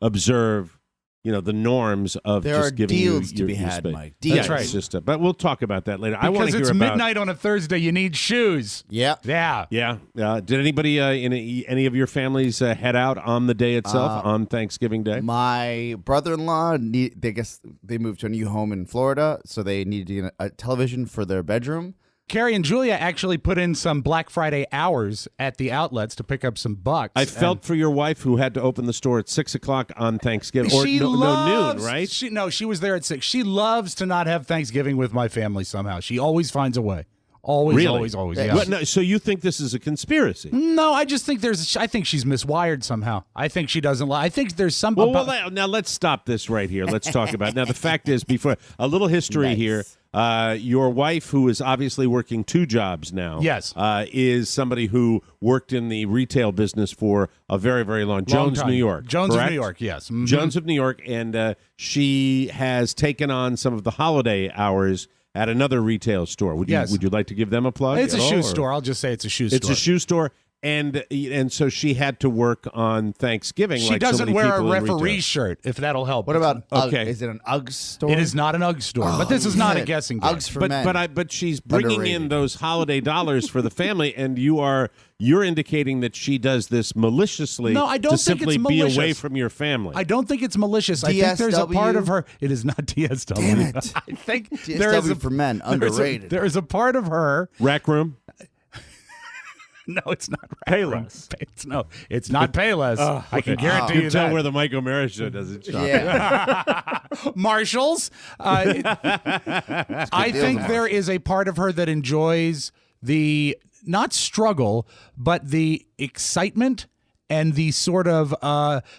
Speaker 9: observe, the norms of
Speaker 4: There
Speaker 9: just
Speaker 4: are
Speaker 9: giving
Speaker 4: deals
Speaker 9: you
Speaker 4: to
Speaker 9: your,
Speaker 4: be
Speaker 9: your
Speaker 4: had,
Speaker 9: space.
Speaker 4: Mike.
Speaker 9: Yeah,
Speaker 4: Deals.
Speaker 5: right.
Speaker 9: it's just but we'll talk about that later. I want
Speaker 5: Because
Speaker 9: to hear
Speaker 5: it's
Speaker 9: about
Speaker 5: midnight on a Thursday. You need shoes.
Speaker 4: Yep.
Speaker 5: Yeah.
Speaker 9: Yeah. Did anybody in any of your families head out on the day itself on Thanksgiving Day?
Speaker 4: My brother-in-law, they moved to a new home in Florida, so they needed to get a television for their bedroom.
Speaker 5: Carrie and Julia actually put in some Black Friday hours at the outlets to pick up some bucks.
Speaker 9: I felt for your wife who had to open the store at 6 o'clock on Thanksgiving. Or noon, right?
Speaker 5: She was there at 6. She loves to not have Thanksgiving with my family somehow. She always finds a way. Always,
Speaker 9: Really?
Speaker 5: always.
Speaker 4: Yeah.
Speaker 5: Yeah.
Speaker 9: What, no, so you think this is a conspiracy?
Speaker 5: No, I just think I think she's miswired somehow. I think she doesn't I think there's some.
Speaker 9: Well, now let's stop this right here. Let's talk about it. Now, the fact is, before a little history here, your wife, who is obviously working 2 jobs now,
Speaker 5: Yes.
Speaker 9: is somebody who worked in the retail business for a very, very long Jones,
Speaker 5: time.
Speaker 9: New York.
Speaker 5: Jones
Speaker 9: correct?
Speaker 5: of New York, yes. Mhm.
Speaker 9: Jones of New York, and she has taken on some of the holiday hours at another retail store. Would you like to give them a plug?
Speaker 5: It's a
Speaker 9: at all,
Speaker 5: shoe
Speaker 9: or-
Speaker 5: store. I'll just say it's a shoe store.
Speaker 9: It's a shoe store, and so she had to work on Thanksgiving.
Speaker 5: She
Speaker 9: like so
Speaker 5: doesn't
Speaker 9: many
Speaker 5: wear a
Speaker 9: people in
Speaker 5: referee
Speaker 9: retail.
Speaker 5: shirt, if that'll help.
Speaker 4: What about
Speaker 9: Okay.
Speaker 4: Is it an Uggs store?
Speaker 5: It is not an Ugg store, but this is not a
Speaker 4: shit.
Speaker 5: guessing game.
Speaker 4: Uggs for men.
Speaker 9: But she's bringing in
Speaker 4: Underrated.
Speaker 9: those holiday dollars for the family, and you're indicating that she does this maliciously.
Speaker 5: No, I don't
Speaker 9: to
Speaker 5: think
Speaker 9: simply
Speaker 5: it's
Speaker 9: be
Speaker 5: malicious.
Speaker 9: away from your family.
Speaker 5: I don't think it's malicious. I think there's a part of her. It is not DSW.
Speaker 4: Damn it.
Speaker 5: I think
Speaker 4: DSW
Speaker 5: there is a,
Speaker 4: for men,
Speaker 5: there's
Speaker 4: underrated.
Speaker 5: there is a part of her.
Speaker 9: Rack room.
Speaker 5: No, it's not.
Speaker 2: Payless.
Speaker 5: It's not Payless. I can guarantee you
Speaker 9: Tell
Speaker 5: that.
Speaker 9: where the Mike O'Mara show does it. Shop.
Speaker 4: Yeah.
Speaker 5: Marshalls. I think
Speaker 4: deals,
Speaker 5: there is a part of her that enjoys the not struggle, but the excitement and the sort of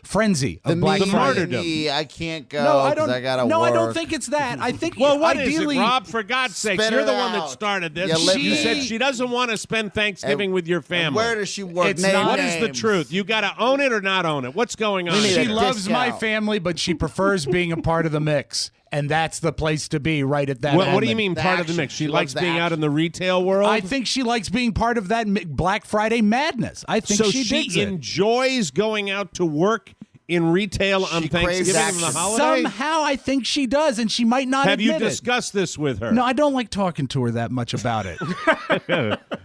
Speaker 5: frenzy of Black
Speaker 4: the
Speaker 5: Friday.
Speaker 4: me, I can't go.
Speaker 5: No, I don't.
Speaker 4: I gotta
Speaker 5: no,
Speaker 4: work.
Speaker 5: I don't think it's that. I think
Speaker 9: Well, what is
Speaker 5: ideally,
Speaker 9: it, Rob? For God's sakes,
Speaker 4: Spit
Speaker 9: you're
Speaker 4: it
Speaker 9: the one that
Speaker 4: out.
Speaker 9: started this.
Speaker 4: You live
Speaker 9: You
Speaker 4: it.
Speaker 9: said she doesn't want to spend Thanksgiving with your
Speaker 4: And
Speaker 9: family.
Speaker 4: where does she work?
Speaker 5: It's
Speaker 4: Name
Speaker 5: not-
Speaker 9: What is the
Speaker 4: names.
Speaker 9: truth? You got to own it or not own it. What's going on?
Speaker 4: We need
Speaker 5: she
Speaker 4: a
Speaker 5: loves my
Speaker 4: discount.
Speaker 5: family, but she prefers being a part of the mix, and that's the place to be right at that
Speaker 9: What do you
Speaker 5: moment.
Speaker 9: mean
Speaker 4: The
Speaker 9: part of the
Speaker 4: action.
Speaker 9: mix? She
Speaker 4: She
Speaker 9: likes
Speaker 4: loves the
Speaker 9: being out
Speaker 4: action.
Speaker 9: in the retail world.
Speaker 5: I think she likes being part of that Black Friday madness. I think
Speaker 9: so.
Speaker 5: she digs it.
Speaker 9: enjoys going out to work in retail on
Speaker 4: She craves
Speaker 9: Thanksgiving and the
Speaker 4: action.
Speaker 9: holiday.
Speaker 5: Somehow, I think she does, and she might not
Speaker 9: Have you
Speaker 5: admit it.
Speaker 9: discussed this with her?
Speaker 5: No, I don't like talking to her that much about it.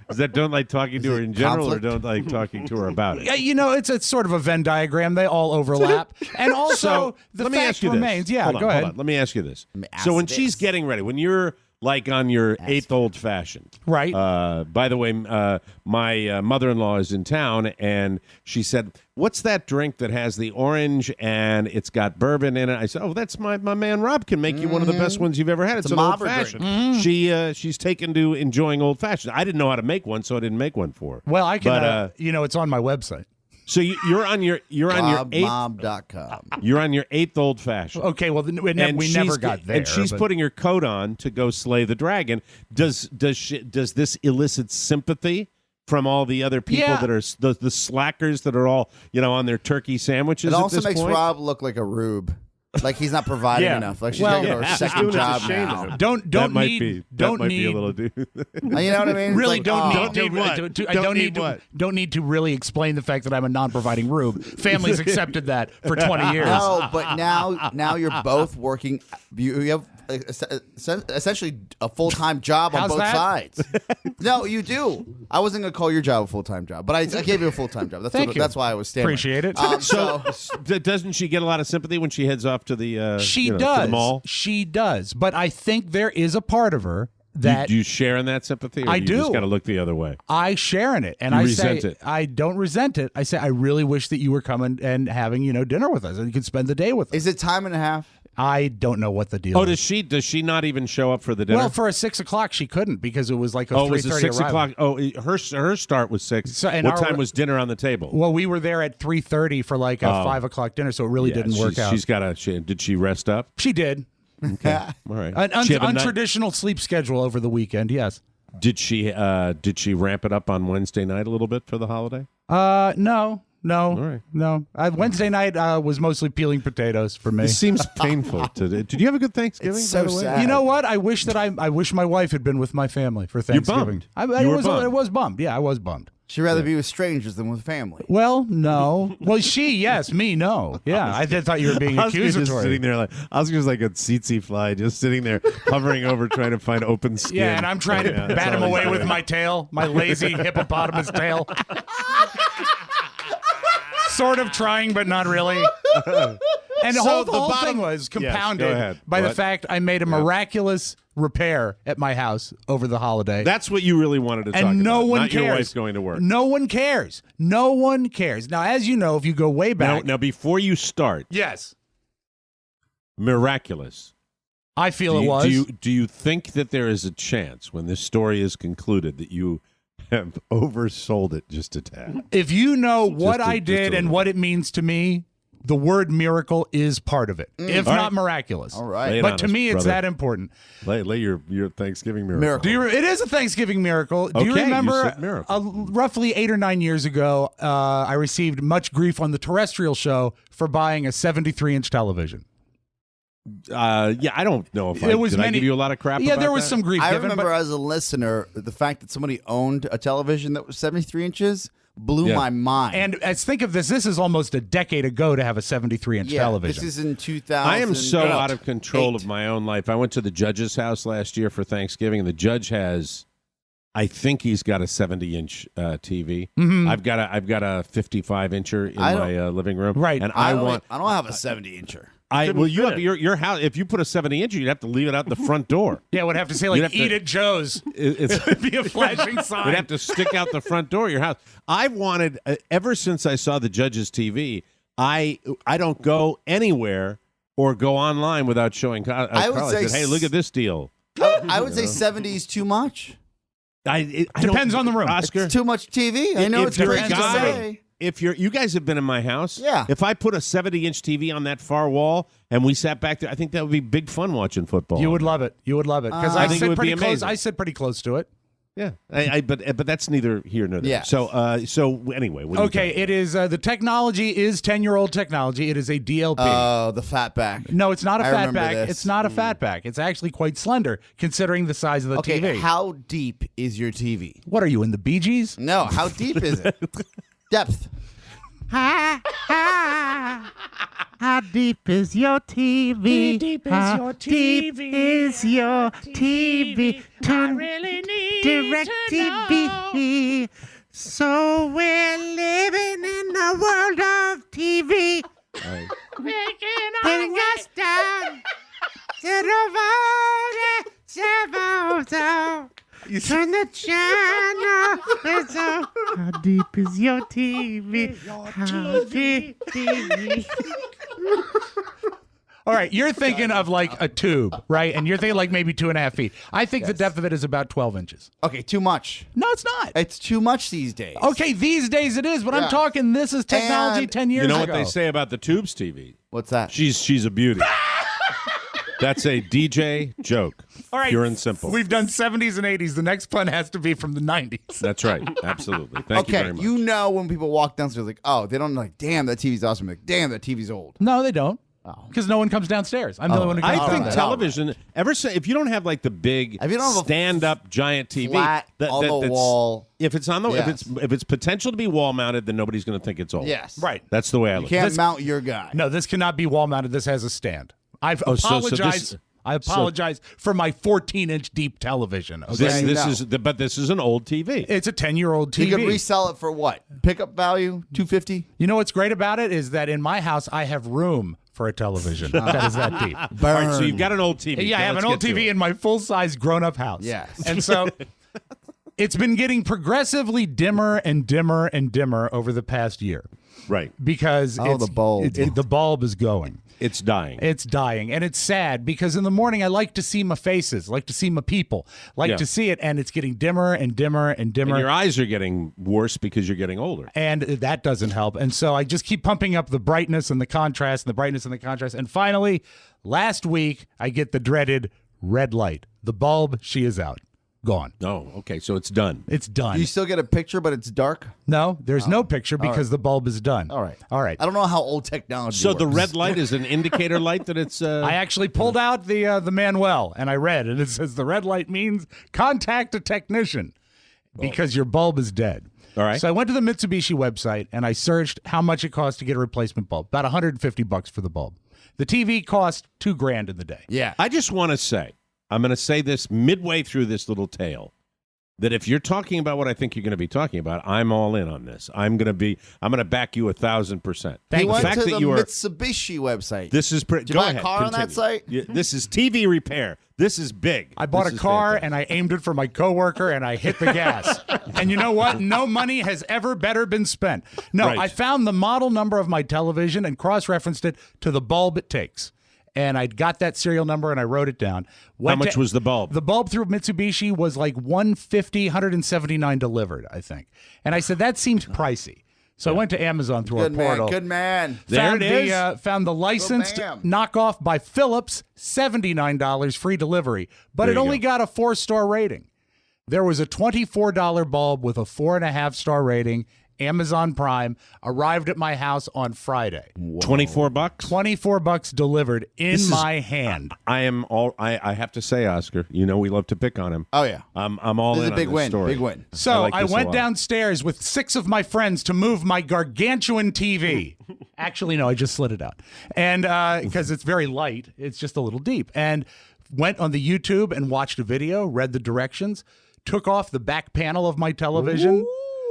Speaker 9: Is that don't like talking to her in general,
Speaker 4: conflict?
Speaker 9: or don't like talking to her about it?
Speaker 5: Yeah, you know, it's sort of a Venn diagram. They all overlap, and also
Speaker 9: So
Speaker 5: the
Speaker 9: let me
Speaker 5: fact
Speaker 9: ask you
Speaker 5: remains.
Speaker 9: this.
Speaker 5: Yeah,
Speaker 9: hold on,
Speaker 5: go ahead.
Speaker 9: Hold on. Let me ask you this.
Speaker 4: ask
Speaker 9: So when
Speaker 4: this.
Speaker 9: she's getting ready, when you're like on your 8th old fashioned,
Speaker 5: Right.
Speaker 9: By the way, my mother-in-law is in town, and she said, "What's that drink that has the orange and it's got bourbon in it?" I said, "Oh, that's my man Rob can make you one of the best ones you've ever had. It's
Speaker 4: a
Speaker 9: an old
Speaker 4: Mobber drink.
Speaker 9: fashioned." She's taken to enjoying old fashioned. I didn't know how to make one, so I didn't make one for her.
Speaker 5: Well, I can.
Speaker 9: But,
Speaker 5: it's on my website.
Speaker 9: So you're on your 8th.
Speaker 4: Robmob.com.
Speaker 9: You're on your 8th old fashioned.
Speaker 5: Okay, well, we
Speaker 9: And
Speaker 5: never
Speaker 9: she's-
Speaker 5: got there.
Speaker 9: And she's
Speaker 5: but-
Speaker 9: putting her coat on to go slay the dragon. Does this elicit sympathy from all the other people
Speaker 5: Yeah.
Speaker 9: that are the slackers that are all on their turkey sandwiches?
Speaker 4: It
Speaker 9: at
Speaker 4: also
Speaker 9: this
Speaker 4: makes
Speaker 9: point?
Speaker 4: Rob look like a rube. Like he's not providing
Speaker 2: Yeah.
Speaker 4: enough. Like she's
Speaker 5: Well,
Speaker 4: taking her
Speaker 9: yeah.
Speaker 4: second
Speaker 2: Doing it to
Speaker 4: job
Speaker 2: shame
Speaker 4: now.
Speaker 2: him.
Speaker 5: don't
Speaker 9: That might
Speaker 5: need
Speaker 9: be
Speaker 5: don't
Speaker 9: that might
Speaker 5: need
Speaker 9: be a little dude.
Speaker 4: You know what I mean? It's
Speaker 5: really
Speaker 4: like,
Speaker 5: don't
Speaker 4: oh,
Speaker 5: need to,
Speaker 9: need what?
Speaker 5: I
Speaker 9: Don't
Speaker 5: don't
Speaker 9: need
Speaker 5: need to
Speaker 9: what?
Speaker 5: don't need to really explain the fact that I'm a non-providing rube. Families accepted that for 20 years.
Speaker 4: No, but now you're both working. You have essentially a full-time job on
Speaker 5: How's
Speaker 4: both
Speaker 5: that?
Speaker 4: sides. No, you do. I wasn't gonna call your job a full-time job, but I gave you a full-time job. That's
Speaker 5: Thank you.
Speaker 4: That's why I was standing.
Speaker 5: Appreciate it.
Speaker 9: So doesn't she get a lot of sympathy when she heads off to the
Speaker 5: She
Speaker 9: to the
Speaker 5: does.
Speaker 9: mall?
Speaker 5: She does. But I think there is a part of her that
Speaker 9: Do you share in that sympathy? Or
Speaker 5: I
Speaker 9: you
Speaker 5: do.
Speaker 9: Just got to look the other way.
Speaker 5: I share in it, and
Speaker 9: You
Speaker 5: I
Speaker 9: resent
Speaker 5: say
Speaker 9: it.
Speaker 5: I don't resent it. I say I really wish that you were coming and having dinner with us, and you could spend the day with us.
Speaker 4: Is it time and a half?
Speaker 5: I don't know what the deal
Speaker 9: Oh,
Speaker 5: is.
Speaker 9: does she not even show up for the dinner?
Speaker 5: Well, for a 6 o'clock, she couldn't because it was like a 3:30
Speaker 9: it was a 6
Speaker 5: arrival.
Speaker 9: o'clock. Oh, her start was 6.
Speaker 5: So- and
Speaker 9: what
Speaker 5: our-
Speaker 9: time was dinner on the table?
Speaker 5: Well, we were there at 3:30 for like a 5 o'clock dinner, so it really didn't work out.
Speaker 9: She's got did she rest up?
Speaker 5: She did.
Speaker 9: All right.
Speaker 5: An
Speaker 9: She have a night-
Speaker 5: untraditional sleep schedule over the weekend. Yes.
Speaker 9: Did she ramp it up on Wednesday night a little bit for the holiday?
Speaker 5: No.
Speaker 9: right.
Speaker 5: No. Wednesday night was mostly peeling potatoes for me.
Speaker 9: It seems painful. Did you have a good Thanksgiving?
Speaker 4: It's so
Speaker 9: by the way?
Speaker 4: sad.
Speaker 5: You know what? I wish my wife had been with my family for Thanksgiving.
Speaker 9: bummed. You were bummed.
Speaker 5: I was bummed. Yeah, I was bummed.
Speaker 4: She'd rather be with strangers than with family.
Speaker 5: Well, no. Well, she, yes. Me, no. Yeah, I thought you were being
Speaker 9: Oscar's just
Speaker 5: accusatory.
Speaker 9: sitting there like Oscar's like a tsetse fly, just sitting there hovering over, trying to find open skin.
Speaker 5: Yeah, and I'm trying to
Speaker 9: Yeah, that's
Speaker 5: bat him
Speaker 9: all he's
Speaker 5: away with
Speaker 9: doing.
Speaker 5: my tail, my lazy hippopotamus tail. Sort of trying, but not really. And the
Speaker 3: So
Speaker 5: whole,
Speaker 3: the
Speaker 5: the whole
Speaker 3: bottom-
Speaker 5: thing was
Speaker 3: Yes,
Speaker 5: compounded
Speaker 3: go ahead.
Speaker 5: by the
Speaker 3: What?
Speaker 5: fact I made a miraculous repair at my house over the holiday.
Speaker 3: That's what you really wanted to talk about.
Speaker 5: and no one
Speaker 3: not
Speaker 5: cares.
Speaker 3: your wife going to work.
Speaker 5: No one cares. No one cares. Now, as you know, if you go way back.
Speaker 3: Now, before you start,
Speaker 5: Yes.
Speaker 3: miraculous.
Speaker 5: I feel
Speaker 3: Do
Speaker 5: it
Speaker 3: you,
Speaker 5: was.
Speaker 3: do you think that there is a chance when this story is concluded that you have oversold it just a tad?
Speaker 5: If you know what
Speaker 3: Just a-
Speaker 5: I
Speaker 3: just
Speaker 5: did
Speaker 3: a
Speaker 5: and
Speaker 3: little.
Speaker 5: what it means to me, the word miracle is part of it, if
Speaker 3: All
Speaker 5: not
Speaker 3: right.
Speaker 5: miraculous.
Speaker 4: All right.
Speaker 3: Lay it
Speaker 5: But
Speaker 3: on
Speaker 5: to
Speaker 3: us,
Speaker 5: me, it's
Speaker 3: brother.
Speaker 5: that important.
Speaker 3: Lay your Thanksgiving miracle.
Speaker 4: Miracle.
Speaker 5: It is a Thanksgiving miracle. Do you
Speaker 3: Okay, you
Speaker 5: remember
Speaker 3: said miracle.
Speaker 5: roughly 8 or 9 years ago, I received much grief on the terrestrial show for buying a 73-inch television.
Speaker 3: Yeah, I don't know if
Speaker 5: It was
Speaker 3: did I
Speaker 5: many-
Speaker 3: give you a lot of crap.
Speaker 5: Yeah,
Speaker 3: about
Speaker 5: there was
Speaker 3: that?
Speaker 5: some grief
Speaker 4: I
Speaker 5: given,
Speaker 4: remember
Speaker 5: but
Speaker 4: as a listener, the fact that somebody owned a television that was 73 inches blew
Speaker 3: Yeah.
Speaker 4: my mind.
Speaker 5: and think of this. This is almost a decade ago to have a 73-inch
Speaker 4: yeah,
Speaker 5: television.
Speaker 4: this is in 2000.
Speaker 3: I am so out of control of my own life. I went to the judge's house last year for Thanksgiving, and the judge has, I think he's got a 70-inch TV.
Speaker 5: Mm-hmm.
Speaker 3: I've got a 55-incher in
Speaker 4: I don't-
Speaker 3: my living room,
Speaker 5: Right.
Speaker 3: And
Speaker 4: I
Speaker 3: I
Speaker 4: don't,
Speaker 3: want.
Speaker 4: I don't have a 70-incher.
Speaker 3: Well, you
Speaker 2: fit
Speaker 3: have
Speaker 2: it.
Speaker 3: your house. If you put a 70-incher, you'd have to leave it out the front door.
Speaker 5: Yeah, would have to say
Speaker 3: You'd
Speaker 5: like
Speaker 3: have to-
Speaker 5: "Eat at Joe's."
Speaker 3: It's
Speaker 5: It'd be a flashing sign.
Speaker 3: You'd have to stick out the front door of your house. I've wanted ever since I saw the judge's TV. I don't go anywhere or go online without showing.
Speaker 4: I would
Speaker 3: Carl.
Speaker 4: say
Speaker 3: said, hey, look at this deal.
Speaker 4: I would say 70 is too much.
Speaker 3: I
Speaker 5: Depends
Speaker 3: don't-
Speaker 5: on the room.
Speaker 3: Oscar.
Speaker 4: It's too much TV. I know
Speaker 3: if
Speaker 4: it's
Speaker 3: you're a
Speaker 4: crazy to
Speaker 3: guy,
Speaker 4: say.
Speaker 3: if you guys have been in my house,
Speaker 4: Yeah.
Speaker 3: If I put a 70-inch TV on that far wall and we sat back there, I think that would be big fun watching football.
Speaker 5: You would love it. You would love it because
Speaker 3: I
Speaker 5: I
Speaker 3: think it
Speaker 5: sit
Speaker 3: would be
Speaker 5: pretty close.
Speaker 3: amazing.
Speaker 5: I sit pretty close to it.
Speaker 3: yeah. But that's neither here nor there.
Speaker 4: Yeah.
Speaker 3: So anyway, what do you
Speaker 5: Okay,
Speaker 3: think?
Speaker 5: it is the technology is 10-year-old technology. It is a DLP.
Speaker 4: Oh, the fatback.
Speaker 5: no, it's not a
Speaker 4: I remember
Speaker 5: fatback.
Speaker 4: this.
Speaker 5: It's not a fatback. It's actually quite slender considering the size of the
Speaker 4: Okay,
Speaker 5: TV.
Speaker 4: how deep is your TV?
Speaker 5: What are you in the Bee Gees?
Speaker 4: No, how deep is it? Depth.
Speaker 6: How deep is your TV? How deep is your TV? Turn direct TV. So we're living in a world of TV. Putting us down to the vote. Turn the channel. How deep is your TV? How deep TV?
Speaker 5: All right, you're thinking of like a tube, right? And you're thinking like maybe 2.5 feet. I think the depth of it is about 12 inches.
Speaker 4: Okay, too much.
Speaker 5: No, it's not.
Speaker 4: It's too much these days.
Speaker 5: Okay, these days it is, but
Speaker 4: Yeah.
Speaker 5: I'm talking this is technology
Speaker 4: And
Speaker 5: 10 years
Speaker 3: You know
Speaker 5: ago.
Speaker 3: what they say about the Tubes TV?
Speaker 4: What's that?
Speaker 3: She's a beauty. That's a DJ joke.
Speaker 5: All right,
Speaker 3: Pure and simple.
Speaker 5: We've done 70s and 80s. The next pun has to be from the 90s.
Speaker 3: That's right. Absolutely. Thank you
Speaker 4: Okay,
Speaker 3: very much.
Speaker 4: you know when people walk downstairs, like, oh, they don't like, damn, that TV's awesome. Like, damn, that TV's old.
Speaker 5: No, they don't. Because no one comes downstairs. I'm the only one who comes
Speaker 3: I
Speaker 5: down
Speaker 3: think
Speaker 5: there.
Speaker 3: television. If you don't have like the big
Speaker 4: If you don't have a
Speaker 3: stand-up giant TV
Speaker 4: flat on the
Speaker 3: that's-
Speaker 4: wall.
Speaker 3: if it's on the
Speaker 4: Yes.
Speaker 3: if it's potential to be wall mounted, then nobody's going to think it's old.
Speaker 4: Yes.
Speaker 5: Right.
Speaker 3: That's the way I
Speaker 4: You
Speaker 3: look.
Speaker 4: can't
Speaker 3: at it.
Speaker 4: mount your guy.
Speaker 5: No, this cannot be wall mounted. This has a stand. I've
Speaker 3: Oh, so this-
Speaker 5: apologized. I apologize for my 14-inch deep television. Okay?
Speaker 3: This,
Speaker 4: Okay,
Speaker 3: this
Speaker 4: no.
Speaker 3: is but this is an old TV.
Speaker 5: It's a 10-year-old TV.
Speaker 4: You could resell it for what? Pickup value? $250?
Speaker 5: You know what's great about it is that in my house I have room for a television that is that deep.
Speaker 3: All right, so you've got an old TV.
Speaker 5: Yeah, I have
Speaker 3: Let's
Speaker 5: an old
Speaker 3: get to
Speaker 5: TV
Speaker 3: it.
Speaker 5: in my full-size grown-up house.
Speaker 4: Yes.
Speaker 5: And so it's been getting progressively dimmer and dimmer and dimmer over the past year
Speaker 3: Right.
Speaker 5: because
Speaker 4: Oh,
Speaker 5: it's,
Speaker 4: the bulb.
Speaker 5: the bulb is going.
Speaker 3: It's dying.
Speaker 5: It's dying, and it's sad because in the morning I like to see my faces, like to see my people, like
Speaker 3: Yeah.
Speaker 5: to see it, and it's getting dimmer and dimmer and dimmer.
Speaker 3: and your eyes are getting worse because you're getting older.
Speaker 5: And that doesn't help. And so I just keep pumping up the brightness and the contrast and the brightness and the contrast. And finally, last week, I get the dreaded red light. The bulb, she is out. Gone.
Speaker 3: Oh, okay. So it's done.
Speaker 5: It's done.
Speaker 4: You still get a picture, but it's dark?
Speaker 5: No, there's no picture because the bulb is done.
Speaker 4: All right.
Speaker 5: All right.
Speaker 4: I don't know how old technology
Speaker 3: So the
Speaker 4: works.
Speaker 3: red light is an indicator light that it's.
Speaker 5: I actually pulled out the manual and I read, and it says the red light means contact a technician because your bulb is dead.
Speaker 3: All right.
Speaker 5: So I went to the Mitsubishi website and I searched how much it costs to get a replacement bulb. About $150 for the bulb. The TV cost $2,000 in the day.
Speaker 4: Yeah.
Speaker 3: I just want to say, I'm going to say this midway through this little tale.
Speaker 9: that if you're talking about what I think you're going to be talking about, I'm all in on this. I'm going to back you 1,000%.
Speaker 4: He went
Speaker 9: fact
Speaker 4: to
Speaker 9: that
Speaker 4: the
Speaker 9: you are,
Speaker 4: Mitsubishi website.
Speaker 9: This is
Speaker 4: Did you buy a car on that site?
Speaker 9: Yeah, this is TV repair. This is big.
Speaker 5: I bought
Speaker 9: This
Speaker 5: a
Speaker 9: is
Speaker 5: car
Speaker 9: fantastic.
Speaker 5: and I aimed it for my coworker and I hit the gas. And you know what? No money has ever better been spent. No,
Speaker 9: Right.
Speaker 5: I found the model number of my television and cross-referenced it to the bulb it takes. And I got that serial number and I wrote it down.
Speaker 9: How much was the bulb?
Speaker 5: The bulb through Mitsubishi was like $179 delivered, I think. And I said, that seems pricey. So I went to Amazon through
Speaker 4: Good
Speaker 5: our
Speaker 4: man.
Speaker 5: portal.
Speaker 4: Good man.
Speaker 9: There
Speaker 5: Found
Speaker 9: it is.
Speaker 5: found the licensed
Speaker 4: bam.
Speaker 5: knockoff by Philips, $79 free delivery, but
Speaker 9: There
Speaker 5: it
Speaker 9: you
Speaker 5: only
Speaker 9: go.
Speaker 5: got a 4-star rating. There was a $24 bulb with a 4.5-star rating. Amazon Prime arrived at my house on Friday.
Speaker 9: $24.
Speaker 5: $24 delivered in
Speaker 9: This is-
Speaker 5: my hand.
Speaker 9: I have to say, Oscar, you know we love to pick on him.
Speaker 4: Oh, yeah.
Speaker 9: I'm all
Speaker 4: This is
Speaker 9: in
Speaker 4: a big
Speaker 9: on this
Speaker 4: win.
Speaker 9: story.
Speaker 4: Big win.
Speaker 5: So
Speaker 9: like
Speaker 5: I
Speaker 9: this a
Speaker 5: went
Speaker 9: lot.
Speaker 5: downstairs with 6 of my friends to move my gargantuan TV. Actually, no, I just slid it out. And because it's very light, it's just a little deep. And went on the YouTube and watched a video, read the directions, took off the back panel of my television,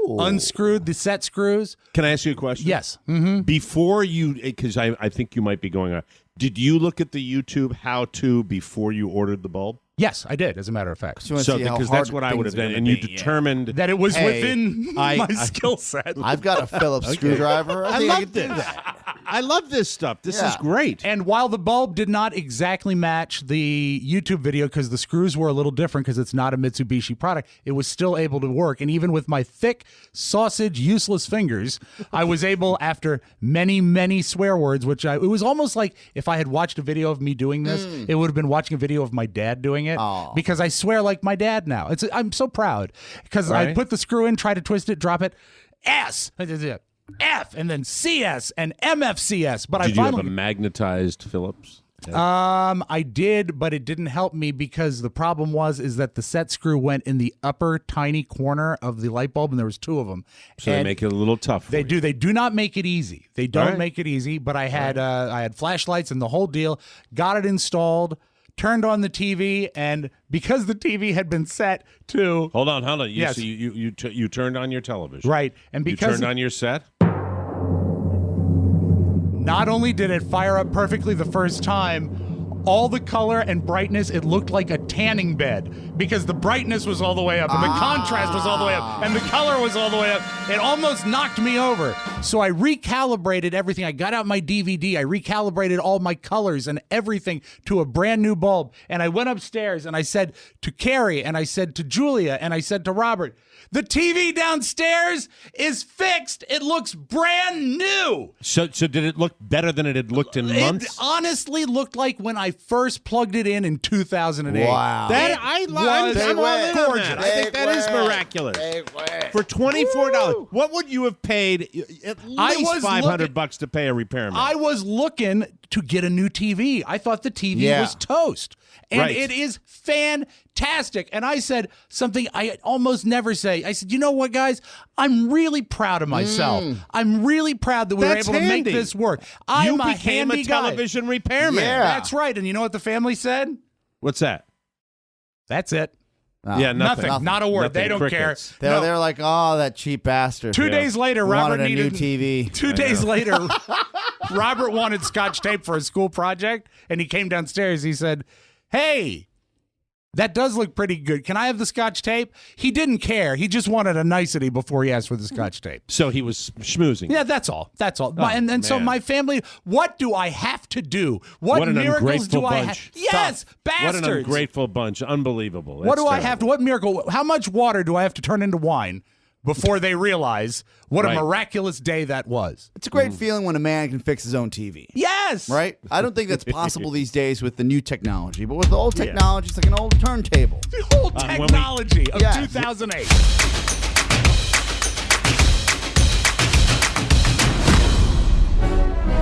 Speaker 5: unscrewed the set screws.
Speaker 9: Can I ask you a question?
Speaker 5: Yes.
Speaker 9: Before you, because I think you might be going on, did you look at the YouTube how-to before you ordered the bulb?
Speaker 5: Yes, I did, as a matter of fact.
Speaker 4: You wanna
Speaker 9: So
Speaker 4: see how
Speaker 9: because
Speaker 4: hard
Speaker 9: that's what I would have
Speaker 4: things are
Speaker 9: done, and
Speaker 4: gonna
Speaker 9: you
Speaker 4: be, yeah.
Speaker 9: determined
Speaker 5: That it was
Speaker 4: Hey,
Speaker 5: within my skill set.
Speaker 4: I've got a Phillips screwdriver.
Speaker 9: I
Speaker 4: think
Speaker 9: love
Speaker 4: could do
Speaker 9: this.
Speaker 4: that.
Speaker 9: I love this stuff. This
Speaker 4: Yeah.
Speaker 9: is great.
Speaker 5: And while the bulb did not exactly match the YouTube video because the screws were a little different because it's not a Mitsubishi product, it was still able to work. And even with my thick, sausage, useless fingers, I was able, after many, many swear words, it was almost like if I had watched a video of me doing this, it would have been watching a video of my dad doing it because I swear like my dad now. I'm so proud because I
Speaker 9: Right.
Speaker 5: put the screw in, try to twist it, drop it, S, F, and then CS and MFCS. But
Speaker 9: Did
Speaker 5: I
Speaker 9: you have
Speaker 5: finally
Speaker 9: a magnetized Phillips?
Speaker 5: I did, but it didn't help me because the problem is that the set screw went in the upper tiny corner of the light bulb, and there was 2 of them.
Speaker 9: So they
Speaker 5: And
Speaker 9: make it a little tough. For
Speaker 5: They
Speaker 9: you.
Speaker 5: do. They do not make it easy. They don't
Speaker 9: right.
Speaker 5: make it easy. But I had flashlights and the whole deal. Got it installed. Turned on the TV, and because the TV had been set to
Speaker 9: Hold on.
Speaker 5: Yes.
Speaker 9: So you turned on your television.
Speaker 5: right, and
Speaker 9: You
Speaker 5: because
Speaker 9: turned on your set.
Speaker 5: not only did it fire up perfectly the first time, all the color and brightness, it looked like a tanning bed because the brightness was all the way up and the contrast was all the way up and the color was all the way up. It almost knocked me over. So I recalibrated everything. I got out my DVD. I recalibrated all my colors and everything to a brand new bulb. And I went upstairs and I said to Carrie and I said to Julia and I said to Robert, the TV downstairs is fixed. It looks brand new.
Speaker 9: So did it look better than it had looked in
Speaker 5: It
Speaker 9: months?
Speaker 5: honestly looked like when I first plugged it in 2008.
Speaker 4: Wow.
Speaker 9: That
Speaker 5: It
Speaker 9: I'm
Speaker 5: was
Speaker 9: all in on
Speaker 5: gorgeous.
Speaker 9: that. I think that is miraculous.
Speaker 4: Big win.
Speaker 9: For $24, what would you have paid? At
Speaker 5: I
Speaker 9: least
Speaker 5: was
Speaker 9: $500 to pay a repairman.
Speaker 5: I was looking to get a new TV. I thought the TV
Speaker 4: Yeah.
Speaker 5: was toast. And
Speaker 9: Right.
Speaker 5: it is fantastic. And I said something I almost never say. I said, you know what, guys? I'm really proud of myself. I'm really proud that we
Speaker 9: That's
Speaker 5: were able
Speaker 9: handy.
Speaker 5: to make this work.
Speaker 9: you
Speaker 5: I'm a
Speaker 9: became
Speaker 5: handy
Speaker 9: a
Speaker 5: guy.
Speaker 9: television repairman.
Speaker 4: Yeah.
Speaker 5: That's right. And you know what the family said?
Speaker 9: What's that?
Speaker 5: That's it.
Speaker 9: Yeah, nothing.
Speaker 5: Not a word.
Speaker 9: Nothing.
Speaker 5: They don't
Speaker 9: Crickets.
Speaker 5: care. No.
Speaker 4: They're like, oh, that cheap bastard.
Speaker 5: 2 days later,
Speaker 4: Wanted
Speaker 5: Robert
Speaker 4: a
Speaker 5: needed
Speaker 4: new TV.
Speaker 5: 2 days later, Robert wanted Scotch tape for a school project, and he came downstairs. He said, "Hey, that does look pretty good. Can I have the Scotch tape?" He didn't care. He just wanted a nicety before he asked for the Scotch tape.
Speaker 9: So he was schmoozing.
Speaker 5: Yeah, that's all. That's all.
Speaker 9: Oh,
Speaker 5: and so
Speaker 9: man.
Speaker 5: my family, what do I have to do? What
Speaker 9: an
Speaker 5: miracles do
Speaker 9: ungrateful
Speaker 5: I
Speaker 9: bunch.
Speaker 5: have? Yes, bastards.
Speaker 9: What an ungrateful bunch. Unbelievable.
Speaker 5: What
Speaker 9: That's
Speaker 5: do I
Speaker 9: terrible.
Speaker 5: have to? What miracle? How much water do I have to turn into wine before they realize what
Speaker 9: Right.
Speaker 5: a miraculous day that was?
Speaker 4: It's a great feeling when a man can fix his own TV.
Speaker 5: Yes.
Speaker 4: Right? I don't think that's possible these days with the new technology, but with the old technology, it's like an old turntable.
Speaker 5: The whole
Speaker 9: when we-
Speaker 5: technology of
Speaker 4: Yes.
Speaker 5: 2008.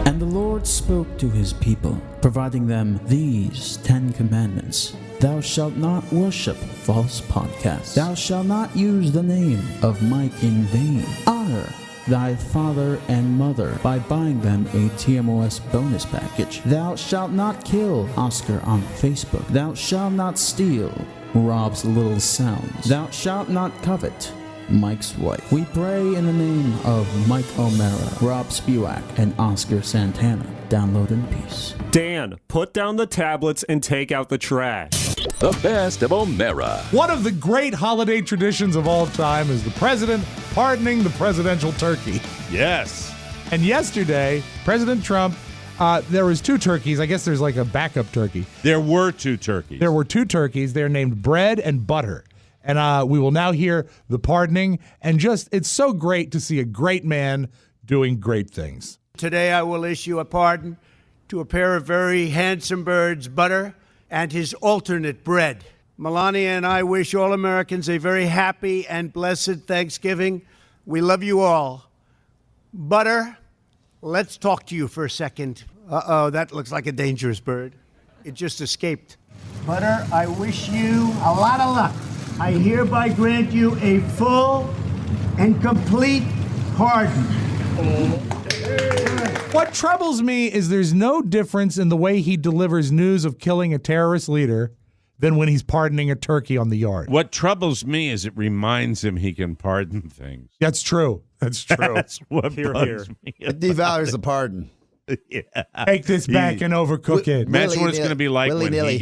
Speaker 10: And the Lord spoke to his people, providing them these 10 commandments. Thou shalt not worship false podcasts. Thou shalt not use the name of Mike in vain. Honor thy father and mother by buying them a TMOS bonus package. Thou shalt not kill Oscar on Facebook. Thou shalt not steal. Rob's Little Sounds. Thou shalt not covet, Mike's wife. We pray in the name of Mike O'Mara, Rob Spewak, and Oscar Santana. Download in peace.
Speaker 2: Dan, put down the tablets and take out the trash.
Speaker 1: The best of O'Mara.
Speaker 5: One of the great holiday traditions of all time is the president pardoning the presidential turkey.
Speaker 3: Yes.
Speaker 5: And yesterday, President Trump, there was 2 turkeys. I guess there's like a backup turkey.
Speaker 3: There were 2 turkeys.
Speaker 5: There were 2 turkeys. They're named Bread and Butter. And we will now hear the pardoning. And it's so great to see a great man doing great things.
Speaker 11: Today I will issue a pardon to a pair of very handsome birds, Butter and his alternate Bread. Melania and I wish all Americans a very happy and blessed Thanksgiving. We love you all. Butter, let's talk to you for a second. Uh-oh, that looks like a dangerous bird. It just escaped. Butter, I wish you a lot of luck. I hereby grant you a full and complete pardon.
Speaker 5: What troubles me is there's no difference in the way he delivers news of killing a terrorist leader than when he's pardoning a turkey on the yard.
Speaker 3: What troubles me is it reminds him he can pardon things.
Speaker 5: That's true. That's true.
Speaker 3: That's what
Speaker 2: Here,
Speaker 3: bugs me.
Speaker 4: It devalues the pardon.
Speaker 3: Yeah.
Speaker 5: Take this back and overcook it.
Speaker 3: Imagine what it's going to be like when
Speaker 4: willy-nilly.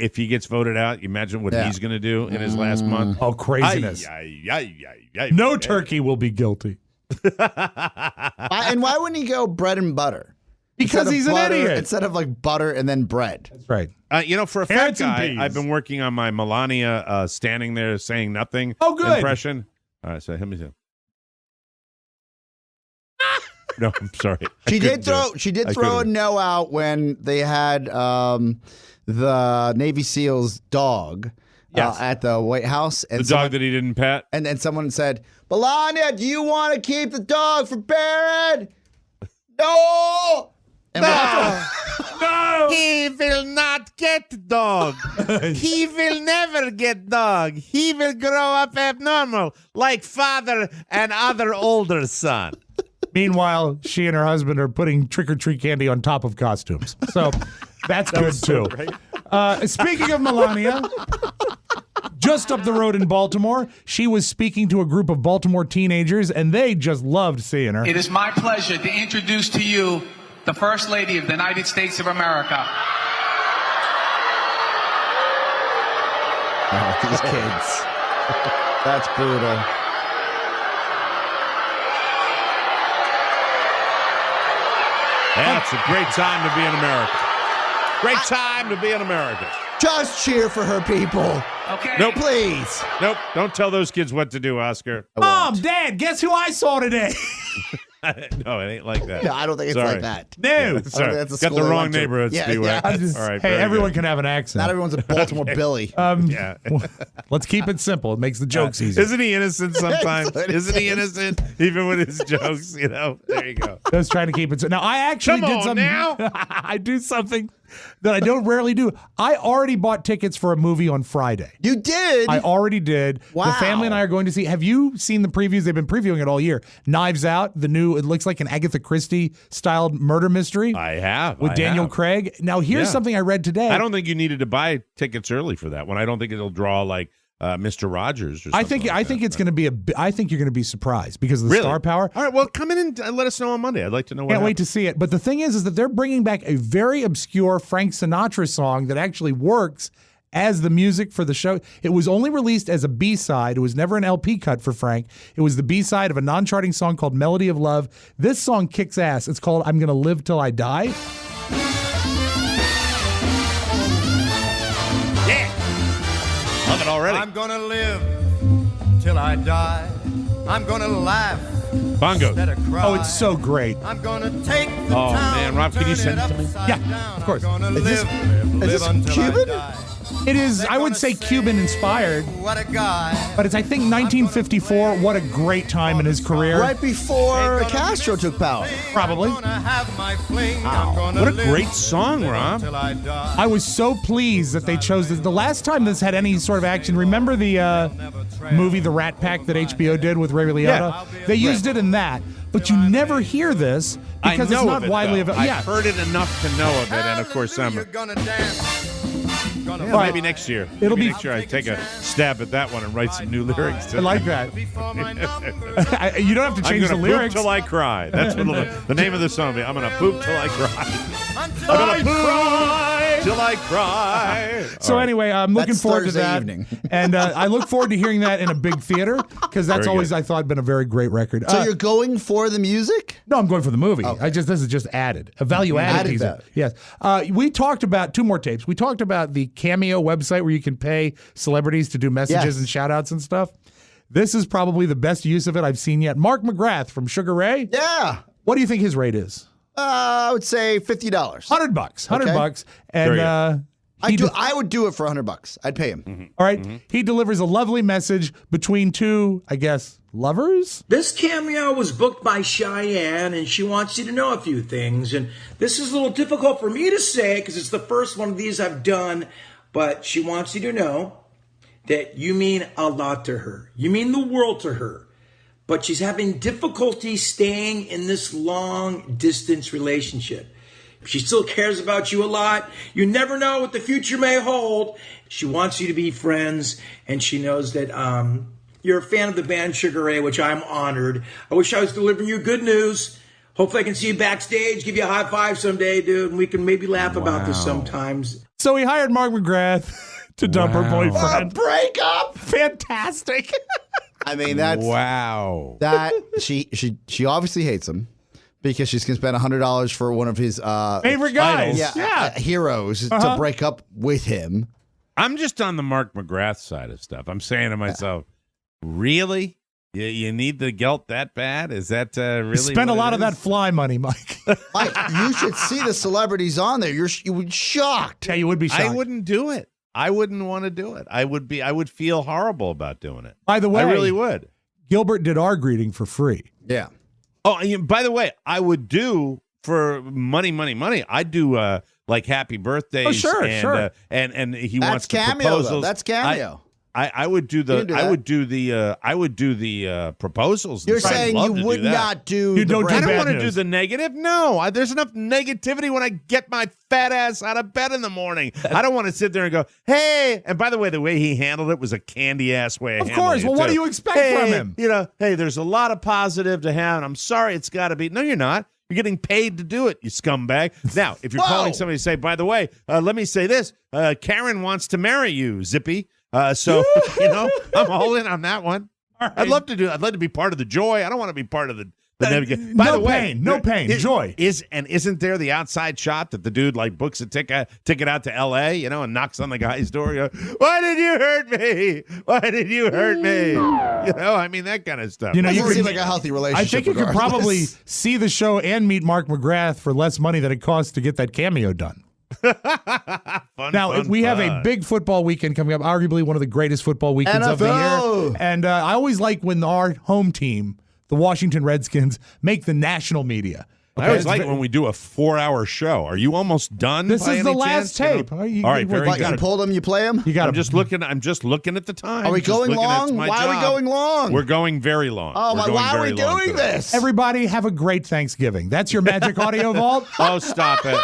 Speaker 3: if he gets voted out. Imagine what he's going to do in his last month.
Speaker 5: Oh, craziness.
Speaker 3: Ay.
Speaker 5: No turkey will be guilty.
Speaker 4: And why wouldn't he go bread and butter?
Speaker 5: Because
Speaker 4: Instead of
Speaker 5: he's an
Speaker 4: butter-
Speaker 5: idiot.
Speaker 4: Instead of like butter and then bread.
Speaker 5: That's right.
Speaker 3: For a
Speaker 5: Carrots
Speaker 3: fact
Speaker 5: and
Speaker 3: guy,
Speaker 5: peas.
Speaker 3: I've been working on my Melania standing there saying nothing
Speaker 5: Oh, good.
Speaker 3: impression. All right, so hit me too. No, I'm sorry.
Speaker 4: She
Speaker 3: I
Speaker 4: did throw a
Speaker 3: couldn't.
Speaker 4: no out when they had the Navy SEAL's dog at the White House. And
Speaker 3: The dog that he didn't pet?
Speaker 4: And then someone said, Melania, do you want to keep the dog for Barron? No! And
Speaker 3: No! He will not get dog. He will never get dog. He will grow up abnormal like father and other older son.
Speaker 5: Meanwhile, she and her husband are putting trick-or-treat candy on top of costumes. So that's good, too. Speaking of Melania, just up the road in Baltimore, she was speaking to a group of Baltimore teenagers, and they just loved seeing her.
Speaker 12: It is my pleasure to introduce to you the First Lady of the United States of America.
Speaker 4: Oh, these kids. That's brutal.
Speaker 3: That's a great time to be in America. Great time to be in America.
Speaker 4: Just cheer for her people.
Speaker 12: Okay.
Speaker 3: Nope.
Speaker 4: Please.
Speaker 3: Nope. Don't tell those kids what to do, Oscar.
Speaker 5: Mom, Dad, guess who I saw today?
Speaker 3: No, it ain't like that.
Speaker 4: No, I don't think it's
Speaker 3: Sorry.
Speaker 4: like that.
Speaker 5: No.
Speaker 3: Yeah,
Speaker 4: I don't
Speaker 3: sorry.
Speaker 4: think that's the
Speaker 3: Got
Speaker 4: school
Speaker 3: the
Speaker 4: they
Speaker 3: wrong
Speaker 4: went to.
Speaker 3: neighborhood,
Speaker 4: Yeah,
Speaker 3: Steve.
Speaker 4: yeah.
Speaker 5: I'm just-
Speaker 3: All right,
Speaker 5: hey,
Speaker 3: very
Speaker 5: everyone
Speaker 3: good.
Speaker 5: can have an accent.
Speaker 4: Not everyone's a Baltimore Billy.
Speaker 3: Yeah.
Speaker 5: Let's keep it simple. It makes the jokes easier.
Speaker 3: Isn't he innocent sometimes?
Speaker 4: That's what it
Speaker 3: Isn't he
Speaker 4: is.
Speaker 3: innocent? Even with his jokes, There you go.
Speaker 5: Just trying to keep it. Now, I actually
Speaker 3: Come
Speaker 5: did
Speaker 3: on
Speaker 5: something.
Speaker 3: now.
Speaker 5: I do something that I don't rarely do. I already bought tickets for a movie on Friday.
Speaker 4: You did?
Speaker 5: I already did.
Speaker 4: Wow.
Speaker 5: The family and I are going to see. Have you seen the previews? They've been previewing it all year. Knives Out, the new, it looks like an Agatha Christie styled murder mystery
Speaker 3: I have.
Speaker 5: with
Speaker 3: I
Speaker 5: Daniel
Speaker 3: have.
Speaker 5: Craig. Now, here's
Speaker 3: Yeah.
Speaker 5: something I read today.
Speaker 3: I don't think you needed to buy tickets early for that one. I don't think it'll draw like Mr. Rogers or something.
Speaker 5: I think it's going to be I think you're going to be surprised because of the
Speaker 3: Really?
Speaker 5: star power.
Speaker 3: All right, well, come in and let us know on Monday. I'd like to know what
Speaker 5: Can't wait
Speaker 3: happened.
Speaker 5: to see it. But the thing is that they're bringing back a very obscure Frank Sinatra song that actually works as the music for the show. It was only released as a B-side. It was never an LP cut for Frank. It was the B-side of a non-charting song called Melody of Love. This song kicks ass. It's called I'm Gonna Live Till I Die.
Speaker 3: Yeah. Love it already.
Speaker 11: I'm gonna live till I die. I'm gonna laugh
Speaker 3: Bongo.
Speaker 11: instead of cry.
Speaker 5: Oh, it's so great.
Speaker 11: I'm gonna take the
Speaker 3: Oh,
Speaker 11: town,
Speaker 3: man, Rob, can you
Speaker 11: turn
Speaker 3: send
Speaker 11: it
Speaker 3: it to me?
Speaker 11: upside
Speaker 5: Yeah,
Speaker 11: down.
Speaker 5: of course.
Speaker 11: I'm gonna
Speaker 4: Is this-
Speaker 11: live
Speaker 4: is this
Speaker 11: until
Speaker 4: Cuban?
Speaker 11: I die.
Speaker 5: It is, I would say, Cuban inspired,
Speaker 11: What a guy.
Speaker 5: but it's, I think, 1954. What a great time in his career.
Speaker 4: Right before Castro took power.
Speaker 5: Probably.
Speaker 11: I'm gonna have my fling. I'm gonna
Speaker 3: What a
Speaker 11: live
Speaker 3: great song, Rob.
Speaker 11: till I die.
Speaker 5: I was so pleased that they chose this. The last time this had any sort of action, remember the movie The Rat Pack that HBO did with Ray Liotta?
Speaker 3: Yeah.
Speaker 5: They used it in that, but you never hear this because
Speaker 3: I know
Speaker 5: it's not
Speaker 3: of it,
Speaker 5: widely
Speaker 3: though.
Speaker 5: available. Yeah,
Speaker 3: I've heard it enough to know of it, and of course,
Speaker 11: Hallelujah, you're gonna dance. Gonna
Speaker 5: on him.
Speaker 3: Yeah, maybe next year.
Speaker 5: It'll
Speaker 3: Maybe
Speaker 5: be-
Speaker 3: next year. I take a stab at that one and write some new lyrics. To
Speaker 5: I like that. You don't have to change the
Speaker 3: I'm gonna
Speaker 5: lyrics.
Speaker 3: poop till I cry. That's what the name of the song will be. I'm gonna poop till I cry. I'm gonna poop till I cry.
Speaker 5: So
Speaker 3: All right.
Speaker 5: anyway, I'm looking
Speaker 4: That's
Speaker 5: forward
Speaker 4: Thursday
Speaker 5: to that,
Speaker 4: evening.
Speaker 5: and I look forward to hearing that in a big theater because that's
Speaker 3: Very
Speaker 5: always
Speaker 3: good.
Speaker 5: I thought been a very great record.
Speaker 4: So you're going for the music?
Speaker 5: No, I'm going for the movie.
Speaker 4: Okay.
Speaker 5: This is just added, a value added
Speaker 4: Added
Speaker 5: piece.
Speaker 4: that.
Speaker 5: Yes. We talked about 2 more tapes. We talked about the Cameo website where you can pay celebrities to do messages
Speaker 4: Yes.
Speaker 5: and shout outs and stuff. This is probably the best use of it I've seen yet. Mark McGrath from Sugar Ray.
Speaker 4: Yeah.
Speaker 5: What do you think his rate is?
Speaker 4: I would say $50.
Speaker 5: $100. $100.
Speaker 4: Okay.
Speaker 5: And
Speaker 4: I would do it for $100. I'd pay him.
Speaker 3: Mm-hmm.
Speaker 5: all right, he delivers a lovely message between 2, I guess, lovers.
Speaker 13: This cameo was booked by Cheyenne, and she wants you to know a few things. And this is a little difficult for me to say because it's the first one of these I've done, but she wants you to know that you mean a lot to her. You mean the world to her. But she's having difficulty staying in this long distance relationship. She still cares about you a lot. You never know what the future may hold. She wants you to be friends, and she knows that you're a fan of the band Sugar Ray, which I'm honored. I wish I was delivering you good news. Hopefully I can see you backstage, give you a high five someday, dude, and we can maybe laugh about this sometimes.
Speaker 5: So he hired Mark McGrath to dump her boyfriend.
Speaker 4: Break up.
Speaker 5: Fantastic.
Speaker 4: I mean, that's that she obviously hates him because she's gonna spend $100 for one of his
Speaker 5: favorite guys,
Speaker 4: heroes to break up with him.
Speaker 3: I'm just on the Mark McGrath side of stuff. I'm saying to myself, really? You need the guilt that bad? Is that really?
Speaker 5: Spend a
Speaker 3: what
Speaker 5: lot
Speaker 3: it
Speaker 5: of that
Speaker 3: is?
Speaker 5: fly money, Mike.
Speaker 4: Mike, you should see the celebrities on there. You would be shocked.
Speaker 5: Yeah, you would be shocked.
Speaker 3: I wouldn't do it. I wouldn't want to do it. I would feel horrible about doing it.
Speaker 5: By the way,
Speaker 3: I really would.
Speaker 5: Gilbert did our greeting for free.
Speaker 4: Yeah.
Speaker 3: Oh, and by the way, I would do for money. I'd do like happy birthdays.
Speaker 5: Oh, sure,
Speaker 3: and,
Speaker 5: sure.
Speaker 3: And he
Speaker 4: That's
Speaker 3: wants the
Speaker 4: Cameo, though.
Speaker 3: proposals.
Speaker 4: That's Cameo.
Speaker 3: I would do the
Speaker 4: You can do that.
Speaker 3: I would do the proposals.
Speaker 4: You're
Speaker 3: and stuff. I'd
Speaker 4: saying
Speaker 3: love
Speaker 4: you
Speaker 3: to do
Speaker 4: would
Speaker 3: that.
Speaker 4: not do
Speaker 5: You
Speaker 4: the
Speaker 5: don't do
Speaker 3: I
Speaker 4: break-
Speaker 3: don't
Speaker 5: bad
Speaker 3: want to do
Speaker 5: news.
Speaker 3: the negative. No, there's enough negativity when I get my fat ass out of bed in the morning. I don't want to sit there and go, hey. And by the way he handled it was a candy ass way.
Speaker 5: Of course. Well, what do you expect from him?
Speaker 3: You know, hey, there's a lot of positive to have, and I'm sorry it's got to be. No, you're not. You're getting paid to do it, you scumbag. Now, if you're calling somebody to say, by the way, let me say this: Karen wants to marry you, Zippy. So I'm all in on that one.
Speaker 5: Right.
Speaker 3: I'd love to be part of the joy. I don't want to be part of the negative. By
Speaker 5: no
Speaker 3: the way,
Speaker 5: pain, no pain, joy.
Speaker 3: Isn't there the outside shot that the dude like books a ticket out to L.A. and knocks on the guy's door? You go, why did you hurt me? Why did you hurt me? I mean that kind of stuff.
Speaker 5: You
Speaker 4: Doesn't
Speaker 5: could
Speaker 4: seem like a healthy relationship.
Speaker 5: I think you could
Speaker 4: regardless.
Speaker 5: probably see the show and meet Mark McGrath for less money than it costs to get that cameo done. We have a big football weekend coming up, arguably one of the greatest football weekends of the
Speaker 4: NFL.
Speaker 5: year. And I always like when our home team, the Washington Redskins, make the national media.
Speaker 3: I always like when we do a 4-hour show. Are you almost done?
Speaker 5: This
Speaker 3: by
Speaker 5: is
Speaker 3: any
Speaker 5: the last
Speaker 3: chance?
Speaker 5: tape.
Speaker 3: All right, very
Speaker 4: What,
Speaker 3: good.
Speaker 4: you pull them, you play them?
Speaker 5: You got
Speaker 3: I'm just looking at the time.
Speaker 4: Are we
Speaker 3: Just
Speaker 4: going
Speaker 3: looking at
Speaker 4: long?
Speaker 3: my
Speaker 4: Why are we
Speaker 3: job.
Speaker 4: going long?
Speaker 3: We're going very long.
Speaker 4: Oh,
Speaker 3: We're
Speaker 4: my,
Speaker 3: going
Speaker 4: why are
Speaker 3: very
Speaker 4: we
Speaker 3: long
Speaker 4: doing
Speaker 3: today.
Speaker 4: this?
Speaker 5: Everybody have a great Thanksgiving. That's your magic audio vault.
Speaker 3: Oh, stop it!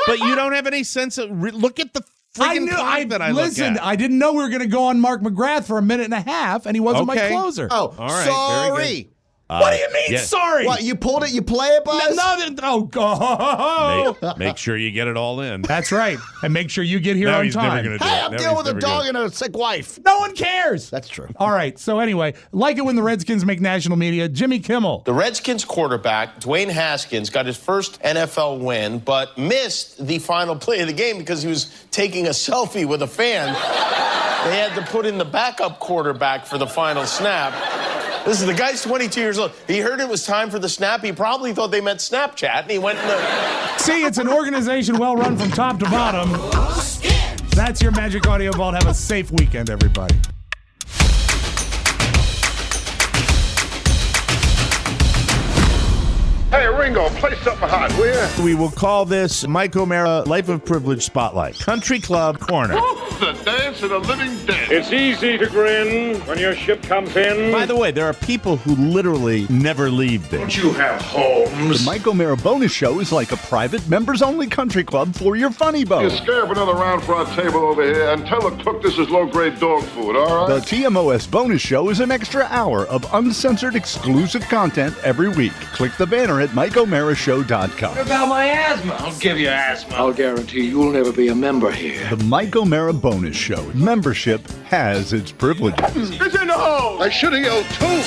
Speaker 3: But you don't have any sense of. Look at the freaking clock that I
Speaker 5: listen,
Speaker 3: look at.
Speaker 5: I didn't know we were going to go on Mark McGrath for a minute and a half, and he wasn't my
Speaker 3: Okay.
Speaker 5: closer.
Speaker 4: Oh,
Speaker 3: All right, very
Speaker 4: sorry.
Speaker 5: What do you mean,
Speaker 3: yeah.
Speaker 5: sorry?
Speaker 4: What, you pulled it, you play it, Buzz?
Speaker 5: Oh, God.
Speaker 3: Make sure you get it all in.
Speaker 5: That's right. And make sure you get here
Speaker 3: No,
Speaker 5: on
Speaker 3: he's
Speaker 5: time.
Speaker 3: never going to do
Speaker 4: Hey,
Speaker 3: it.
Speaker 4: I'm
Speaker 3: No,
Speaker 4: dealing
Speaker 3: he's
Speaker 4: with a
Speaker 3: never
Speaker 4: dog
Speaker 3: gonna-
Speaker 4: and a sick wife.
Speaker 5: No one cares.
Speaker 4: That's true.
Speaker 5: All right. So anyway, like it when the Redskins make national media. Jimmy Kimmel.
Speaker 14: The Redskins quarterback, Dwayne Haskins, got his first NFL win, but missed the final play of the game because he was taking a selfie with a fan. They had to put in the backup quarterback for the final snap. This is the guy's 22 years old. He heard it was time for the snap. He probably thought they meant Snapchat, and he went in the...
Speaker 5: See, it's an organization well run from top to bottom. That's your Magic Audio Vault. Have a safe weekend, everybody.
Speaker 15: Hey, Ringo, play something hot, will ya?
Speaker 3: We will call this Mike O'Mara Life of Privilege Spotlight. Country Club Corner.
Speaker 15: The dance of the living dead.
Speaker 16: It's easy to grin when your ship comes in.
Speaker 3: By the way, there are people who literally never leave there.
Speaker 15: Don't you have homes?
Speaker 17: The Mike O'Mara Bonus Show is like a private members-only country club for your funny bone.
Speaker 15: You scare up another round for our table over here and tell the cook this is low-grade dog food, all
Speaker 17: The
Speaker 15: right?
Speaker 17: TMOS Bonus Show is an extra hour of uncensored exclusive content every week. Click the banner at MikeO'MaraShow.com.
Speaker 16: What about my asthma? I'll give you asthma. I'll guarantee you'll never be a member here.
Speaker 17: The Mike O'Mara Bonus Show. Membership has its privileges.
Speaker 15: It's in the hole! I should have yelled too!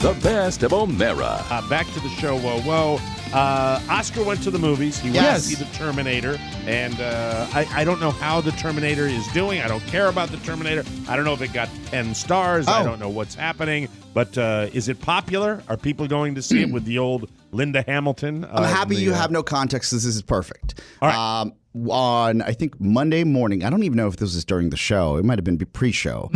Speaker 1: The best of O'Mara.
Speaker 3: Back to the show, whoa. Oscar went to the movies. He went to see The Terminator. And I don't know how The Terminator is doing. I don't care about The Terminator. I don't know if it got 10 stars. I don't know what's happening. But is it popular? Are people going to see it with the old Linda Hamilton?
Speaker 4: I'm happy you have no context. This is perfect.
Speaker 3: All right.
Speaker 4: On, I think, Monday morning, I don't even know if this was during the show. It might have been pre-show.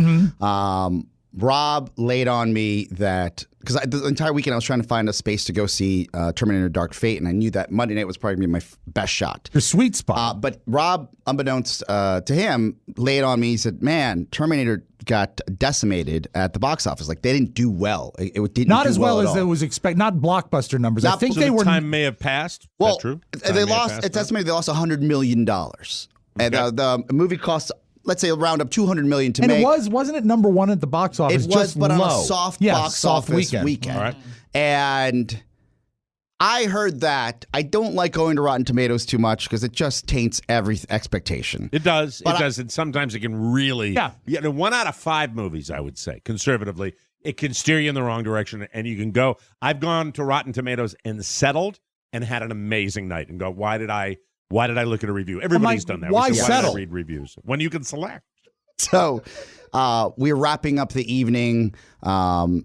Speaker 4: Rob laid on me that, because the entire weekend I was trying to find a space to go see Terminator Dark Fate, and I knew that Monday night was probably going to be my best shot.
Speaker 5: Your sweet spot.
Speaker 4: But Rob, unbeknownst to him, laid on me. He said, man, Terminator got decimated at the box office. Like, they didn't do well. It didn't
Speaker 5: Not
Speaker 4: do
Speaker 5: as well
Speaker 4: at
Speaker 5: as
Speaker 4: all.
Speaker 5: it was expected. Not blockbuster numbers. I think
Speaker 3: So
Speaker 5: they
Speaker 3: the
Speaker 5: were.
Speaker 3: time may have passed.
Speaker 4: Well,
Speaker 3: Is that true?
Speaker 4: they lost. It's estimated they lost $100 million, and the movie cost, let's say, round up $200 million to
Speaker 5: and
Speaker 4: make.
Speaker 5: it wasn't it number one at the box office?
Speaker 4: It was,
Speaker 5: just
Speaker 4: but on
Speaker 5: low.
Speaker 4: a soft
Speaker 5: Yeah,
Speaker 4: box
Speaker 5: soft
Speaker 4: office
Speaker 5: weekend.
Speaker 3: All right.
Speaker 4: And I heard that. I don't like going to Rotten Tomatoes too much because it just taints every expectation.
Speaker 3: It does.
Speaker 4: But
Speaker 3: It does. And sometimes it can really.
Speaker 5: Yeah.
Speaker 3: 1 out of 5 movies, I would say, conservatively, it can steer you in the wrong direction. And you can go. I've gone to Rotten Tomatoes and settled and had an amazing night and go, why did I look at a review? Everybody's done that.
Speaker 5: why
Speaker 3: We say,
Speaker 5: settle?
Speaker 3: Why did I read reviews? When you can select.
Speaker 4: So we were wrapping up the evening around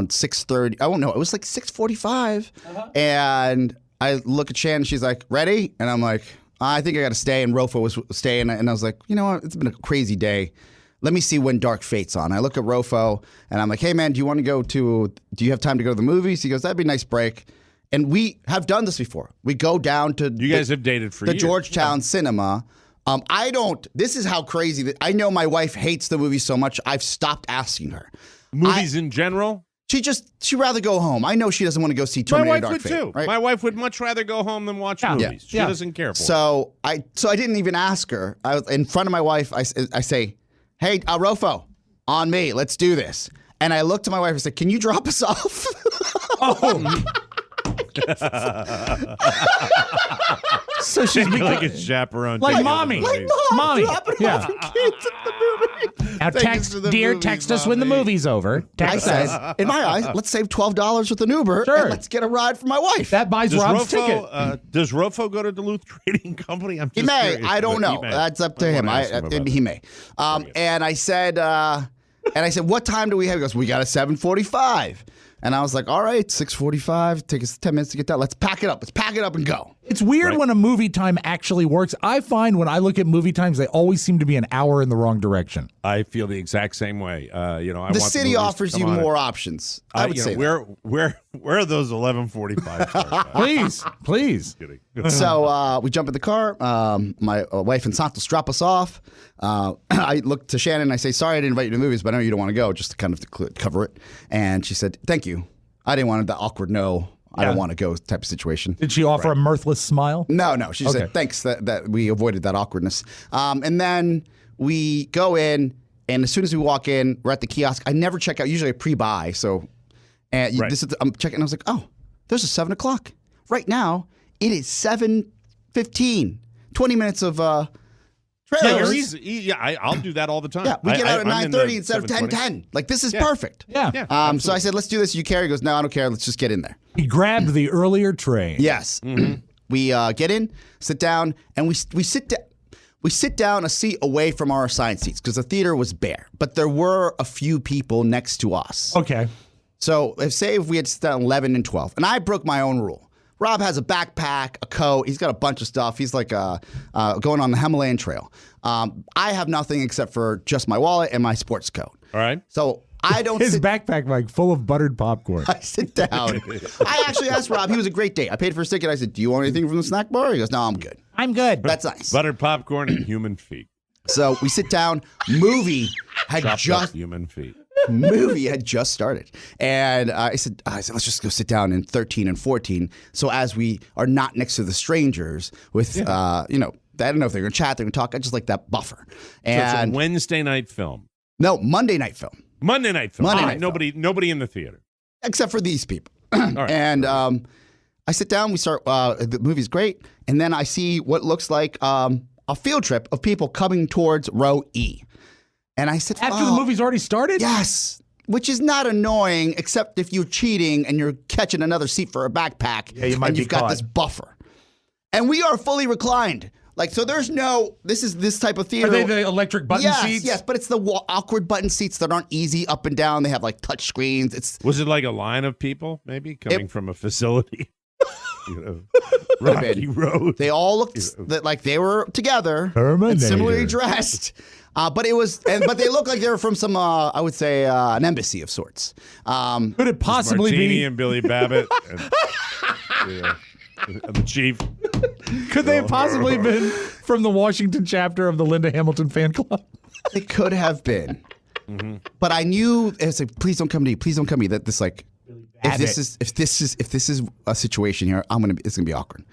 Speaker 4: 6:30. I don't know. It was like 6:45. And I look at Shannon. She's like, ready? And I'm like, I think I got to stay. And Rofo was staying. And I was like, you know what? It's been a crazy day. Let me see when Dark Fate's on. I look at Rofo and I'm like, hey, man, do you have time to go to the movies? He goes, that'd be a nice break. And we have done this before. We go down to
Speaker 3: You guys have dated for
Speaker 4: the
Speaker 3: years.
Speaker 4: Georgetown Cinema. This is how crazy that I know my wife hates the movie so much, I've stopped asking her.
Speaker 3: Movies in general?
Speaker 4: She'd rather go home. I know she doesn't want to go see Terminator
Speaker 3: My wife
Speaker 4: Dark
Speaker 3: would
Speaker 4: Fate,
Speaker 3: too.
Speaker 4: right?
Speaker 3: My wife would much rather go home than watch movies. She doesn't care for it.
Speaker 4: So I didn't even ask her. I was in front of my wife. I say, hey, Rofo, on me. Let's do this. And I looked at my wife and said, can you drop us off?
Speaker 3: Oh.
Speaker 5: So she's
Speaker 3: like a chaperone.
Speaker 5: like
Speaker 3: taking
Speaker 5: mommy,
Speaker 3: over the movies.
Speaker 5: mommy.
Speaker 4: Yeah.
Speaker 5: Now text us when the movie's over.
Speaker 4: I said, in my eyes, let's save $12 with an Uber and let's get a ride for my wife.
Speaker 5: That buys
Speaker 3: Does
Speaker 5: Rob's
Speaker 3: Rofo,
Speaker 5: ticket.
Speaker 3: Does Rofo go to Duluth Trading Company? I'm
Speaker 4: He
Speaker 3: just
Speaker 4: may.
Speaker 3: curious,
Speaker 4: I don't
Speaker 3: but
Speaker 4: know.
Speaker 3: he may.
Speaker 4: That's up to him.
Speaker 3: wanna ask him about
Speaker 4: He may. And I said, what time do we have? He goes, we got a 7:45. And I was like, all right, 6:45. Take us 10 minutes to get that. Let's pack it up. Let's pack it up and go.
Speaker 5: It's weird when a movie time actually works. I find when I look at movie times, they always seem to be an hour in the wrong direction.
Speaker 3: I feel the exact same way. I
Speaker 4: The
Speaker 3: want
Speaker 4: city
Speaker 3: movies to
Speaker 4: offers
Speaker 3: come
Speaker 4: you
Speaker 3: on
Speaker 4: more options. I would say that.
Speaker 3: where are those 11:45?
Speaker 5: Please.
Speaker 4: So we jump in the car. My wife and Santos drop us off. I look to Shannon and I say, sorry I didn't invite you to the movies, but I know you don't want to go, just to kind of cover it. And she said, thank you. I didn't want that awkward no. I don't want to go type of situation.
Speaker 5: Did she offer a mirthless smile?
Speaker 4: No. She said, thanks that we avoided that awkwardness. And then we go in, and as soon as we walk in, we're at the kiosk. I never check out. Usually I pre-buy. So I'm checking, and I was like, oh, there's a 7 o'clock. Right now, it is 7:15. 20 minutes of trailers.
Speaker 3: I'll do that all the time.
Speaker 4: Yeah, we get out at
Speaker 3: I'm in
Speaker 4: 9:30
Speaker 3: the
Speaker 4: instead of
Speaker 3: 7:20.
Speaker 4: 10:10. Like, this is perfect.
Speaker 5: Yeah.
Speaker 4: So I said, let's do this. You carry? He goes, no, I don't care. Let's just get in there.
Speaker 5: He grabbed the earlier train.
Speaker 4: Yes. We get in, sit down, and we sit down. We sit down a seat away from our assigned seats because the theater was bare, but there were a few people next to us.
Speaker 5: Okay.
Speaker 4: So if we had sit down 11 and 12, and I broke my own rule. Rob has a backpack, a coat. He's got a bunch of stuff. He's like going on the Himalayan trail. I have nothing except for just my wallet and my sports coat.
Speaker 3: All right.
Speaker 4: So I don't.
Speaker 5: His backpack, Mike, full of buttered popcorn.
Speaker 4: I sit down. I actually asked Rob. He was a great date. I paid for his ticket. I said, "Do you want anything from the snack bar?" He goes, "No, I'm good."
Speaker 5: I'm good.
Speaker 4: That's nice.
Speaker 3: Buttered popcorn and human feet.
Speaker 4: So we sit down. Movie had
Speaker 3: Chopped up
Speaker 4: just
Speaker 3: human feet.
Speaker 4: movie had just started, and I said, let's just go sit down in 13 and 14. So as we are not next to the strangers with, I don't know if they're going to chat, they're going to talk. I just like that buffer. And
Speaker 3: So it's a Wednesday night film.
Speaker 4: no, Monday night film,
Speaker 3: Monday night film.
Speaker 4: Monday
Speaker 3: All
Speaker 4: night
Speaker 3: right, nobody in the theater.
Speaker 4: except for these people.
Speaker 3: right.
Speaker 4: And I sit down. We start. The movie's great, and then I see what looks like a field trip of people coming towards row E. And I said,
Speaker 5: After the movie's already started?
Speaker 4: Yes. Which is not annoying, except if you're cheating and you're catching another seat for a backpack.
Speaker 5: Yeah, you might
Speaker 4: and
Speaker 5: be
Speaker 4: you've got
Speaker 5: caught.
Speaker 4: this buffer. And we are fully reclined. Like, so there's this is this type of theater.
Speaker 5: Are they the electric button seats?
Speaker 4: Yes, but it's the awkward button seats that aren't easy up and down. They have like touch screens.
Speaker 3: Was it like a line of people maybe coming from a facility?
Speaker 4: Could have
Speaker 3: Rocky
Speaker 4: been.
Speaker 3: Road.
Speaker 4: They all looked like they were together and similarly dressed. But they look like they were from some, I would say, an embassy of sorts.
Speaker 5: Could it possibly
Speaker 3: Martini
Speaker 5: be?
Speaker 3: and Billy Babbitt and the chief.
Speaker 5: Could they have possibly been from the Washington chapter of the Linda Hamilton fan club?
Speaker 4: They could have been. But I knew it's like, please don't come to me. Please don't come to me. That this like, if this is a situation here, it's gonna be awkward.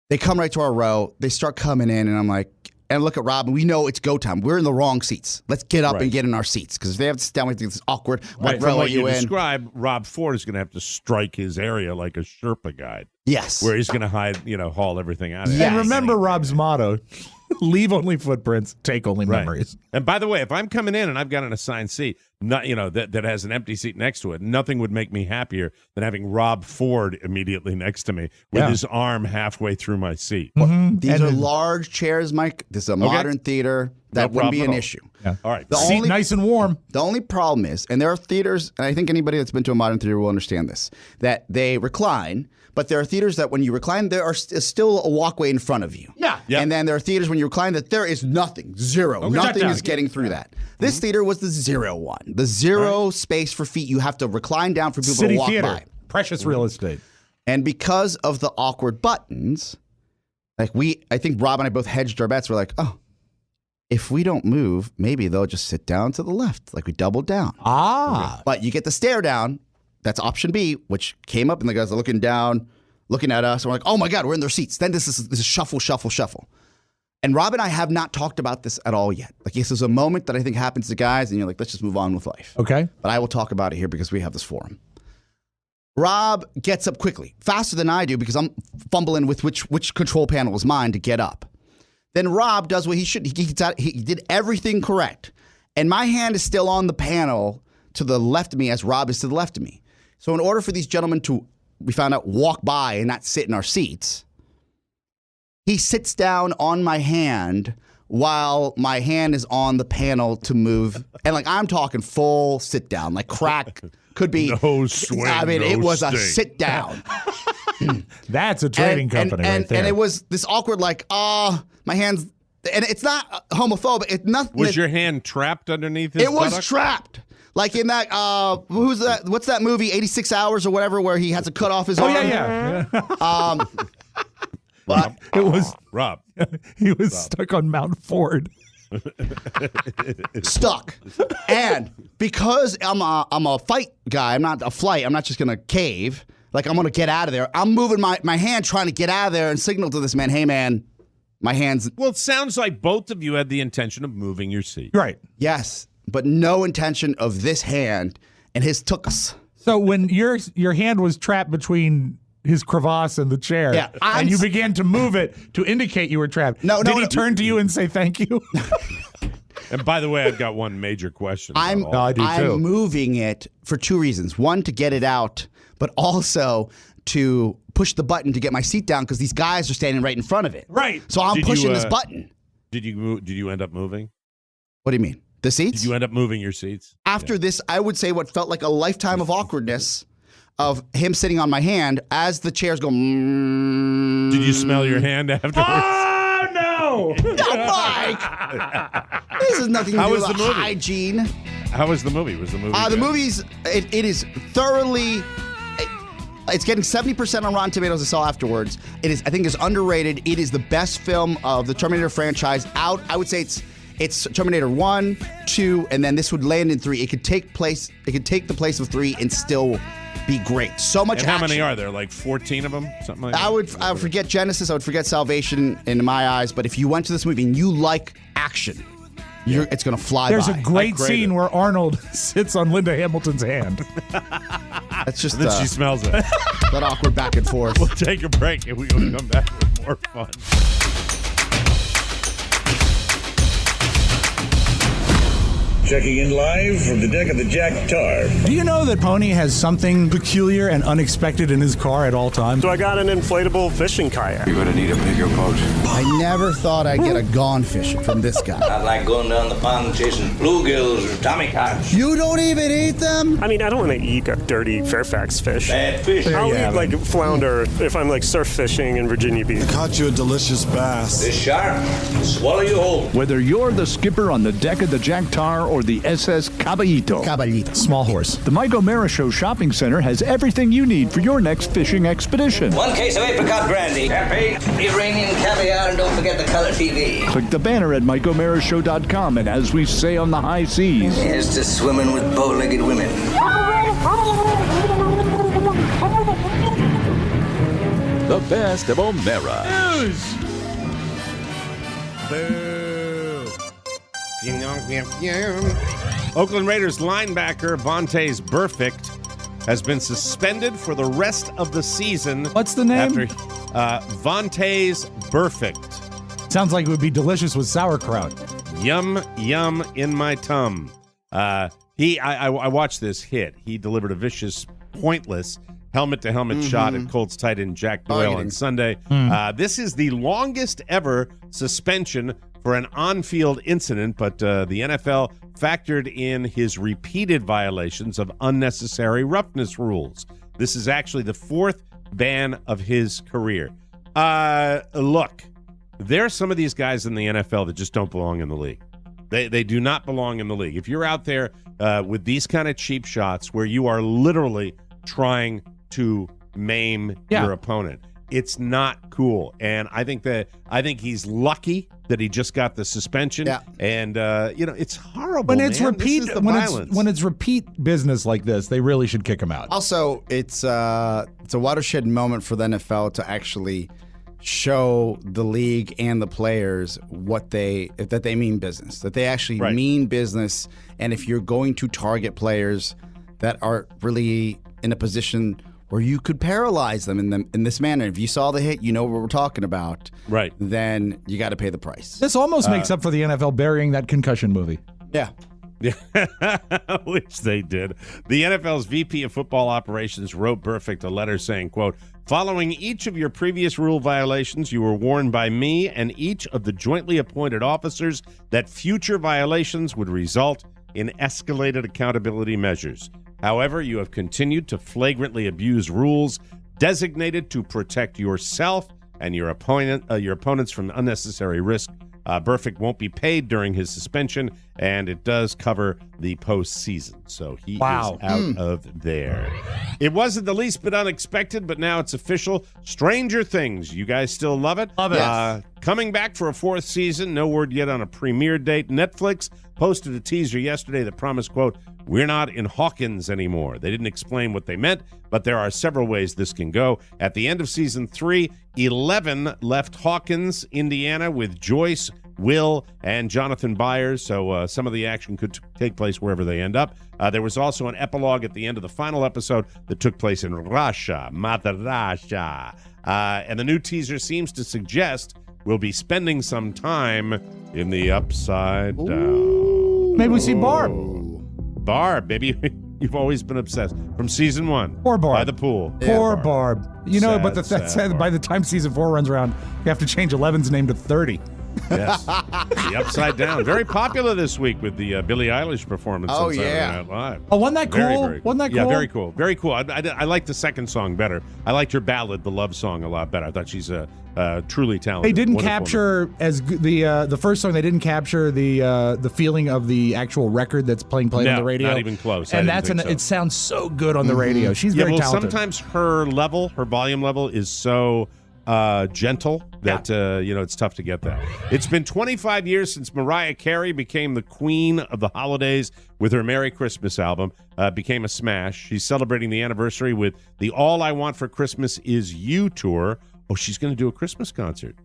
Speaker 4: They come right to our row. They start coming in, and I'm like, and look at Rob, and we know it's go time. We're in the wrong seats. Let's get up and get in our seats because if they have to sit down, we think it's awkward. What row
Speaker 3: From
Speaker 4: are
Speaker 3: what you
Speaker 4: in?
Speaker 3: describe, Rob Ford is going to have to strike his area like a Sherpa guide.
Speaker 4: Yes.
Speaker 3: Where he's going to haul everything out of it.
Speaker 5: And remember Rob's motto: leave only footprints, take only
Speaker 3: Right.
Speaker 5: memories.
Speaker 3: And by the way, if I'm coming in and I've got an assigned seat, that has an empty seat next to it, nothing would make me happier than having Rob Ford immediately next to me with his arm halfway through my seat.
Speaker 4: These are large chairs, Mike. This is a modern theater. That wouldn't be an issue.
Speaker 5: Yeah.
Speaker 3: All right.
Speaker 5: Seat nice and warm.
Speaker 4: The only problem is, and there are theaters, and I think anybody that's been to a modern theater will understand this, that they recline, but there are theaters that when you recline, there is still a walkway in front of you.
Speaker 5: Yeah.
Speaker 3: Yep.
Speaker 4: And then there are theaters when you recline that there is nothing, zero.
Speaker 5: Okay.
Speaker 4: Nothing
Speaker 5: Shut
Speaker 4: is
Speaker 5: down.
Speaker 4: getting through that. This theater was the zero one. The zero space for feet. You have to recline down for people
Speaker 5: City
Speaker 4: to walk
Speaker 5: theater,
Speaker 4: by.
Speaker 5: precious real estate.
Speaker 4: And because of the awkward buttons, I think Rob and I both hedged our bets. We're like, oh, if we don't move, maybe they'll just sit down to the left. Like we doubled down. But you get the stare down. That's option B, which came up, and the guys are looking down, looking at us. And we're like, oh my God, we're in their seats. Then this is shuffle, shuffle, shuffle. And Rob and I have not talked about this at all yet. Like, this is a moment that I think happens to guys, and you're like, let's just move on with life.
Speaker 5: Okay.
Speaker 4: But I will talk about it here because we have this forum. Rob gets up quickly, faster than I do because I'm fumbling with which control panel is mine to get up. Then Rob does what he should. He did everything correct. And my hand is still on the panel to the left of me as Rob is to the left of me. So in order for these gentlemen to, we found out, walk by and not sit in our seats, he sits down on my hand while my hand is on the panel to move. And like, I'm talking full sit down, like crack could be.
Speaker 3: No swing,
Speaker 4: I mean,
Speaker 3: no
Speaker 4: it was a
Speaker 3: sting.
Speaker 4: sit down.
Speaker 5: That's a trading company right there.
Speaker 4: And it was this awkward, like, my hands, and it's not homophobic. It's nothing.
Speaker 3: Was your hand trapped underneath his
Speaker 4: It was
Speaker 3: buttock?
Speaker 4: trapped. Like in that, who's that? What's that movie, 86 Hours or whatever, where he has to cut off his arm?
Speaker 5: yeah.
Speaker 4: But
Speaker 5: It was
Speaker 3: Rob.
Speaker 5: he was stuck on Mount Ford.
Speaker 4: stuck. And because I'm a fight guy, I'm not a flight, I'm not just going to cave. Like, I'm going to get out of there. I'm moving my hand trying to get out of there and signal to this man, hey, man, my hand's.
Speaker 3: Well, it sounds like both of you had the intention of moving your seat.
Speaker 5: Right.
Speaker 4: Yes, but no intention of this hand, and his took us.
Speaker 5: So when your hand was trapped between his crevasse and the chair,
Speaker 4: Yeah,
Speaker 5: and you began to move it to indicate you were trapped,
Speaker 4: No,
Speaker 5: did he turn to you and say thank you?
Speaker 3: And by the way, I've got one major question.
Speaker 4: I'm moving it for two reasons. One, to get it out, but also to push the button to get my seat down because these guys are standing right in front of it.
Speaker 5: Right.
Speaker 4: So I'm
Speaker 3: Did
Speaker 4: pushing
Speaker 3: you,
Speaker 4: this button.
Speaker 3: Did you end up moving?
Speaker 4: What do you mean? The seats?
Speaker 3: Did you end up moving your seats?
Speaker 4: After this, I would say what felt like a lifetime of awkwardness of him sitting on my hand as the chairs go.
Speaker 3: Did you smell your hand afterwards?
Speaker 5: Oh no!
Speaker 4: No, Mike! This is nothing to
Speaker 3: How
Speaker 4: do
Speaker 3: was
Speaker 4: with
Speaker 3: the movie?
Speaker 4: hygiene.
Speaker 3: How was the movie? Was the movie?
Speaker 4: The
Speaker 3: good?
Speaker 4: movie's it is thoroughly. It's getting 70% on Rotten Tomatoes. I saw afterwards. I think is underrated. It is the best film of the Terminator franchise out. I would say it's Terminator 1, 2, and then this would land in 3. It could take the place of 3 and still be great. So much
Speaker 3: And how
Speaker 4: action.
Speaker 3: many are there? Like 14 of them? Something like that?
Speaker 4: I would forget Genesis. I would forget Salvation in my eyes. But if you went to this movie and you like action, it's going to fly
Speaker 5: There's
Speaker 4: by.
Speaker 5: a great scene where Arnold sits on Linda Hamilton's hand.
Speaker 4: That's just
Speaker 3: And then she smells it.
Speaker 4: that awkward back and forth.
Speaker 3: We'll take a break and we will come back with more fun.
Speaker 18: Checking in live from the deck of the Jack Tar.
Speaker 5: Do you know that Pony has something peculiar and unexpected in his car at all times?
Speaker 2: So I got an inflatable fishing kayak.
Speaker 18: You're gonna need a bigger boat.
Speaker 4: I never thought I'd get a gone fishing from this guy.
Speaker 16: Not like going down the pond chasing bluegills or tommy cats.
Speaker 4: You don't even eat them?
Speaker 2: I mean, I don't want to eat a dirty Fairfax fish.
Speaker 16: Bad fish.
Speaker 2: I'll eat like flounder if I'm like surf fishing in Virginia Beach.
Speaker 18: Caught you a delicious bass.
Speaker 16: This shark will swallow you whole.
Speaker 17: Whether you're the skipper on the deck of the Jack Tar or the SS Caballito.
Speaker 5: Small horse.
Speaker 17: The Mike O'Mara Show Shopping Center has everything you need for your next fishing expedition.
Speaker 16: 1 case of apricot brandy. Happy Iranian caviar, and don't forget the color TV.
Speaker 17: Click the banner at MikeO'MaraShow.com, and as we say on the high seas,
Speaker 16: Here's to swimming with bow-legged women.
Speaker 1: The best of O'Mara.
Speaker 3: News. Oakland Raiders linebacker Vontaze Burfict has been suspended for the rest of the season.
Speaker 5: What's the name?
Speaker 3: After Vontaze Burfict.
Speaker 5: Sounds like it would be delicious with sauerkraut.
Speaker 3: Yum, yum in my tum. I watched this hit. He delivered a vicious, pointless helmet-to-helmet shot at Colts tight end Jack Doyle on Sunday. This is the longest ever suspension for an on-field incident, but the NFL factored in his repeated violations of unnecessary roughness rules. This is actually the 4th ban of his career. Look, there are some of these guys in the NFL that just don't belong in the league. They do not belong in the league. If you're out there with these kind of cheap shots where you are literally trying to maim your opponent, it's not cool. And I think he's lucky that he just got the suspension. Yeah. And it's horrible.
Speaker 5: When it's
Speaker 3: man.
Speaker 5: repeat,
Speaker 3: This is the
Speaker 5: when
Speaker 3: violence.
Speaker 5: it's repeat business like this, they really should kick him out.
Speaker 4: Also, it's a watershed moment for the NFL to actually show the league and the players that they mean business, that they actually mean business. And if you're going to target players that are really in a position where you could paralyze them in this manner, if you saw the hit, you know what we're talking about.
Speaker 3: Right.
Speaker 4: Then you got to pay the price.
Speaker 5: This almost makes up for the NFL burying that concussion movie.
Speaker 4: Yeah.
Speaker 3: Which they did. The NFL's VP of Football Operations wrote Burfict a letter saying, quote, "Following each of your previous rule violations, you were warned by me and each of the jointly appointed officers that future violations would result in escalated accountability measures. However, you have continued to flagrantly abuse rules designated to protect yourself and your opponents from unnecessary risk. Burfict won't be paid during his suspension, and it does cover the postseason. So he is out of there. It wasn't the least bit unexpected, but now it's official. Stranger Things. You guys still love it?
Speaker 5: Love it.
Speaker 3: Coming back for a 4th season. No word yet on a premiere date. Netflix posted a teaser yesterday that promised, quote, "We're not in Hawkins anymore." They didn't explain what they meant, but there are several ways this can go. At the end of season 3, 11 left Hawkins, Indiana, with Joyce, Will, and Jonathan Byers, so some of the action could take place wherever they end up. There was also an epilogue at the end of the final episode that took place in Russia, Mother Russia. And the new teaser seems to suggest we'll be spending some time in the Upside Down.
Speaker 5: Maybe we see Barb.
Speaker 3: Barb, maybe you've always been obsessed from season 1.
Speaker 5: Poor Barb.
Speaker 3: By the pool.
Speaker 5: Poor Barb. You know,
Speaker 3: Sad,
Speaker 5: but that's
Speaker 3: sad
Speaker 5: by the time season 4 runs around, you have to change 11's name to 30.
Speaker 9: Yes. The Upside Down. Very popular this week with the Billie Eilish performance on Saturday Night Live.
Speaker 5: Oh, wasn't that cool?
Speaker 9: Very
Speaker 5: Wasn't that cool?
Speaker 9: Yeah, very cool. Very cool. I like the second song better. I liked her ballad, the love song, a lot better. I thought she's truly talented.
Speaker 5: They didn't
Speaker 9: Wonderful
Speaker 5: capture the first song. They didn't capture the feeling of the actual record that's played on the radio.
Speaker 9: Not even close.
Speaker 5: And it sounds so good on the radio. She's very talented.
Speaker 9: Sometimes her volume level is so gentle that it's tough to get that. It's been 25 years since Mariah Carey became the queen of the holidays with her Merry Christmas album. Became a smash. She's celebrating the anniversary with the All I Want for Christmas Is You tour. Oh, she's going to do a Christmas concert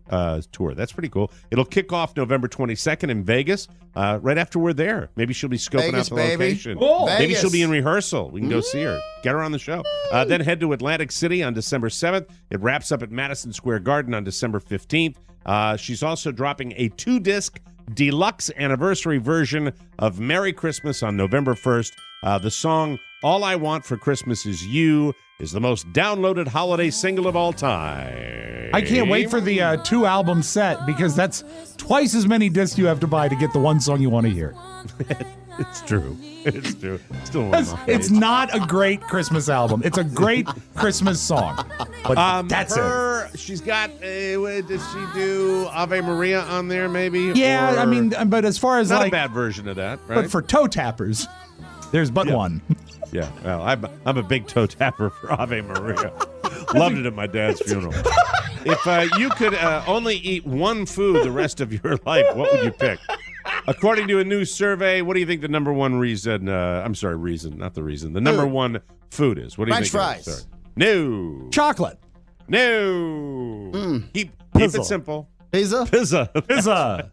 Speaker 9: tour. That's pretty cool. It'll kick off November 22nd in Vegas, right after we're there. Maybe she'll be scoping
Speaker 4: Vegas,
Speaker 9: out the
Speaker 4: baby.
Speaker 9: location.
Speaker 4: Cool.
Speaker 9: Maybe
Speaker 4: Vegas.
Speaker 9: she'll be in rehearsal. We can go see her. Get her on the show. Then head to Atlantic City on December 7th. It wraps up at Madison Square Garden on December 15th. She's also dropping a 2-disc deluxe anniversary version of Merry Christmas on November 1st. The song All I Want for Christmas Is You is the most downloaded holiday single of all time.
Speaker 5: I can't wait for the 2-album set because that's twice as many discs you have to buy to get the one song you want to hear.
Speaker 9: It's true. It's true. Still
Speaker 5: It's not a great Christmas album. It's a great Christmas song. But that's it.
Speaker 9: She's got, did she do Ave Maria on there maybe?
Speaker 5: Yeah,
Speaker 9: Or-
Speaker 5: I mean, but as far as
Speaker 9: not
Speaker 5: like,
Speaker 9: a bad version of that, right?
Speaker 5: but for toe tappers, there's but one.
Speaker 9: Yeah, well, I'm a big toe tapper for Ave Maria. Loved it at my dad's funeral. If you could only eat one food the rest of your life, what would you pick? According to a new survey, what do you think the number one reason? The number one food is. What do you
Speaker 4: French
Speaker 9: think?
Speaker 4: fries.
Speaker 9: Sorry. No.
Speaker 5: Chocolate.
Speaker 9: No. Keep
Speaker 5: Pizzle.
Speaker 9: it simple.
Speaker 4: Pizza?
Speaker 5: Pizza.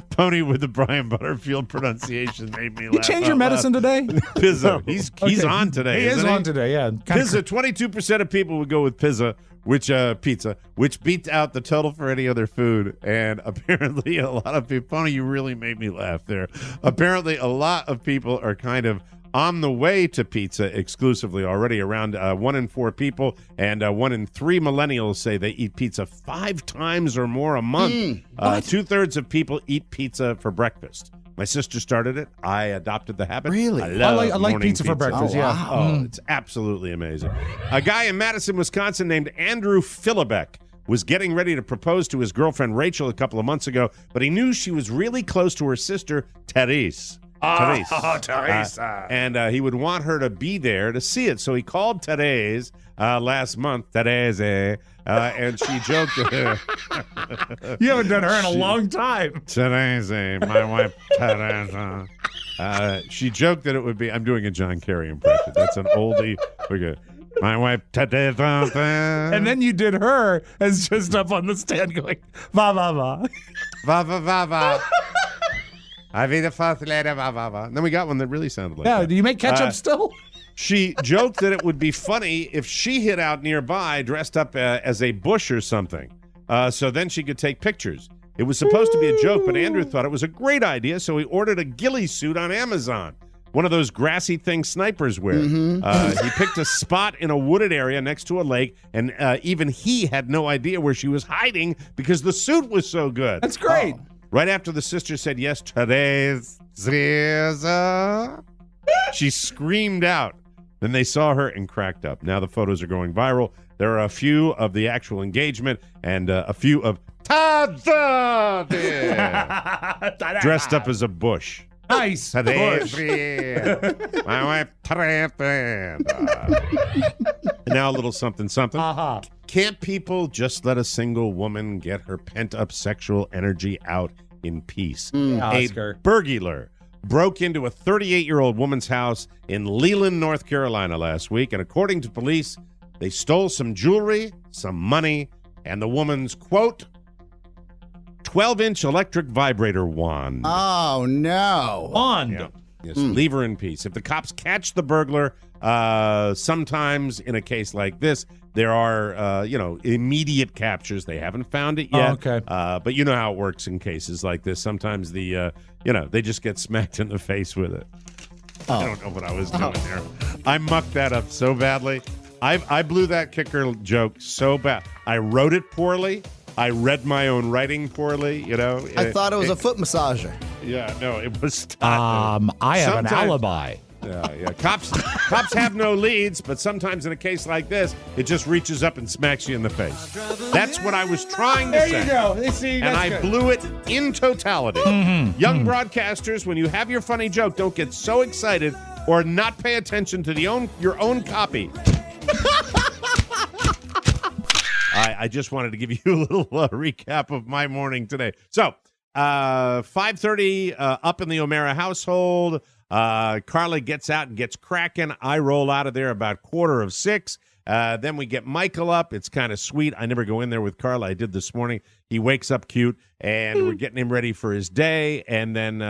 Speaker 9: Pony with the Brian Butterfield pronunciation made me
Speaker 5: You
Speaker 9: laugh.
Speaker 5: change your
Speaker 9: out
Speaker 5: medicine
Speaker 9: loud.
Speaker 5: today?
Speaker 9: Pizza. He's
Speaker 5: Okay.
Speaker 9: on today.
Speaker 5: He is
Speaker 9: isn't
Speaker 5: on today, yeah.
Speaker 9: Pizza. 22% of people would go with pizza, which beats out the total for any other food. And apparently, a lot of people. Pony, you really made me laugh there. Apparently, a lot of people are kind of on the way to pizza exclusively already. Around 1 in 4 people and 1 in 3 millennials say they eat pizza 5 times or more a month. 2/3 of people eat pizza for breakfast. My sister started it. I adopted the habit.
Speaker 4: Really?
Speaker 9: I love
Speaker 5: like
Speaker 9: morning
Speaker 5: pizza for breakfast,
Speaker 4: Oh,
Speaker 5: yeah.
Speaker 4: wow.
Speaker 9: Oh, it's absolutely amazing. A guy in Madison, Wisconsin named Andrew Philibek was getting ready to propose to his girlfriend Rachel a couple of months ago, but he knew she was really close to her sister, Therese.
Speaker 2: Therese.
Speaker 9: And he would want her to be there to see it. So he called Therese last month, and she joked.
Speaker 5: You haven't done her in a long time.
Speaker 9: Therese, my wife Therese. She joked that it would be. I'm doing a John Kerry impression. That's an oldie. We're good. My wife Therese.
Speaker 5: And then you did her as just up on the stand going, va, va, va.
Speaker 9: Va va va va. I be the first lady, va va va. And then we got one that really sounded like
Speaker 5: Yeah,
Speaker 9: that.
Speaker 5: do you make ketchup still?
Speaker 9: She joked that it would be funny if she hid out nearby dressed up as a bush or something. So then she could take pictures. It was supposed to be a joke, but Andrew thought it was a great idea, so he ordered a ghillie suit on Amazon. One of those grassy things snipers wear. He picked a spot in a wooded area next to a lake, and even he had no idea where she was hiding because the suit was so good.
Speaker 5: That's great.
Speaker 9: Right after the sister said yes, Therese, she screamed out. Then they saw her and cracked up. Now the photos are going viral. There are a few of the actual engagement and a few of Tada dressed up as a bush.
Speaker 5: Nice.
Speaker 9: Therese,
Speaker 5: Bush.
Speaker 9: my wife Therese. And now a little something.
Speaker 5: Uh-huh.
Speaker 9: Can't people just let a single woman get her pent-up sexual energy out in peace?
Speaker 5: Oscar.
Speaker 9: A burglar broke into a 38-year-old woman's house in Leland, North Carolina last week, and according to police, they stole some jewelry, some money, and the woman's, quote, 12-inch electric vibrator wand.
Speaker 4: Oh, no.
Speaker 5: Wand.
Speaker 9: Yeah. Yes, leave her in peace. If the cops catch the burglar, sometimes in a case like this, there are, immediate captures. They haven't found it yet.
Speaker 5: Oh, okay.
Speaker 9: But you know how it works in cases like this. Sometimes they just get smacked in the face with it. I don't know what I was doing there. I mucked that up so badly. I blew that kicker joke so bad. I wrote it poorly.
Speaker 3: I read my own writing poorly, you know.
Speaker 4: I thought it was a foot massager.
Speaker 3: Yeah, no, it was not.
Speaker 19: I have an
Speaker 3: Sometimes-
Speaker 19: alibi.
Speaker 3: Yeah. Cops have no leads, but sometimes in a case like this, it just reaches up and smacks you in the face. That's what I was trying to say.
Speaker 19: There you go. See,
Speaker 3: And
Speaker 19: that's
Speaker 3: I
Speaker 19: good.
Speaker 3: blew it in totality. Young broadcasters, when you have your funny joke, don't get so excited or not pay attention to your own copy. I just wanted to give you a little recap of my morning today. So, 5:30 up in the O'Mara household. Carly gets out and gets cracking. I roll out of there about 5:45. Then we get Michael up. It's kind of sweet. I never go in there with Carly. I did this morning. He wakes up cute, and we're getting him ready for his day. And then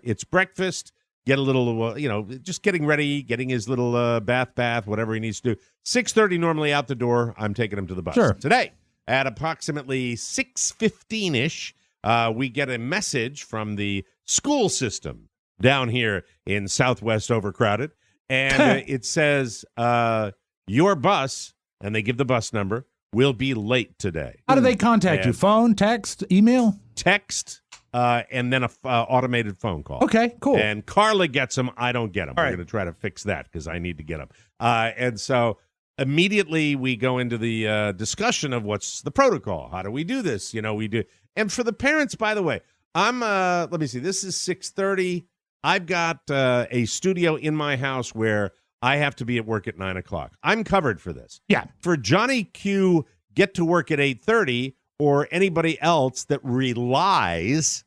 Speaker 3: it's breakfast. Get a little, just getting ready, getting his little bath, whatever he needs to do. 6:30 normally out the door. I'm taking him to the bus.
Speaker 19: Sure.
Speaker 3: Today, at approximately 6:15-ish, we get a message from the school system down here in Southwest Overcrowded. And it says, your bus, and they give the bus number, will be late today.
Speaker 19: How do they contact you? Phone, text, email?
Speaker 3: Text, and then a automated phone call.
Speaker 19: Okay, cool.
Speaker 3: And Carla gets them. I don't get them.
Speaker 19: All
Speaker 3: We're
Speaker 19: right.
Speaker 3: going to try to fix that because I need to get them. And so immediately we go into the discussion of what's the protocol. How do we do this? We do. And for the parents, by the way, I'm, let me see, this is 6:30. I've got a studio in my house where I have to be at work at 9 o'clock. I'm covered for this.
Speaker 19: Yeah.
Speaker 3: For Johnny Q, get to work at 8:30, or anybody else that relies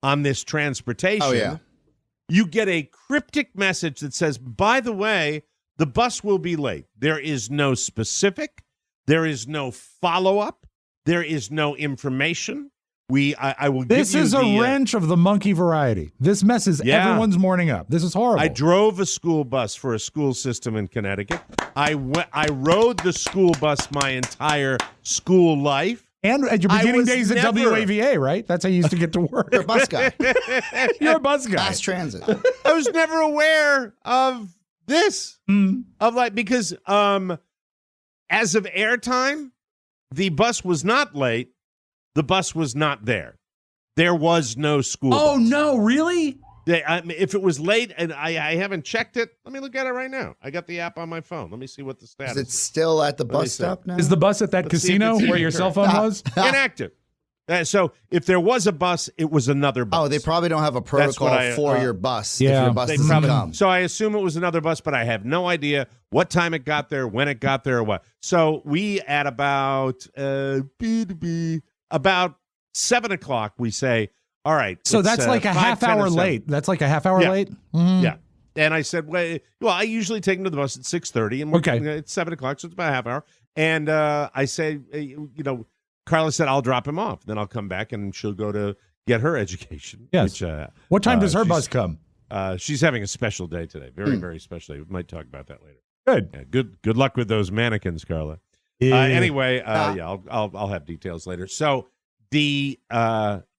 Speaker 3: on this transportation.
Speaker 4: Oh, yeah.
Speaker 3: You get a cryptic message that says, by the way, the bus will be late. There is no specific. There is no follow-up. There is no information. I will give you
Speaker 19: This is a wrench of the monkey variety. This messes everyone's morning up. This is horrible.
Speaker 3: I drove a school bus for a school system in Connecticut. I rode the school bus my entire school life.
Speaker 19: And at your beginning days at WAVA, right? That's how you used to get to work.
Speaker 4: You're a bus guy.
Speaker 19: You're a bus guy.
Speaker 4: Mass transit.
Speaker 3: I was never aware of this. Because as of airtime, the bus was not late. The bus was not there. There was no school
Speaker 19: Oh,
Speaker 3: bus.
Speaker 19: no, really?
Speaker 3: If it was late and I haven't checked it, let me look at it right now. I got the app on my phone. Let me see what the status
Speaker 4: Is it
Speaker 3: is.
Speaker 4: still at the
Speaker 3: Let me
Speaker 4: bus
Speaker 3: see.
Speaker 4: stop now?
Speaker 19: Is the bus at that
Speaker 3: Let's see if
Speaker 19: casino
Speaker 3: it's
Speaker 19: where your cell phone was?
Speaker 3: Inactive. So if there was a bus, it was another bus.
Speaker 4: Oh, they probably don't have a protocol for your bus if your bus doesn't come.
Speaker 3: So I assume it was another bus, but I have no idea what time it got there, when it got there, or what. So we at about 7 o'clock, we say, all right.
Speaker 19: So
Speaker 3: it's,
Speaker 19: that's like a
Speaker 3: 5,
Speaker 19: half
Speaker 3: 10 or
Speaker 19: hour
Speaker 3: 7.
Speaker 19: late. That's like a half hour
Speaker 3: Yeah.
Speaker 19: late? Mhm.
Speaker 3: Yeah. And I said, well, I usually take him to the bus at 6:30, and it's 7 o'clock, so it's about a half hour. And I say, Carla said, I'll drop him off. Then I'll come back, and she'll go to get her education.
Speaker 19: Yes.
Speaker 3: Which,
Speaker 19: What time does her bus come?
Speaker 3: She's having a special day today. Very, very special day. We might talk about that later.
Speaker 19: Good.
Speaker 3: Yeah, good luck with those mannequins, Carla.
Speaker 19: Yeah.
Speaker 3: Anyway, I'll have details later. So the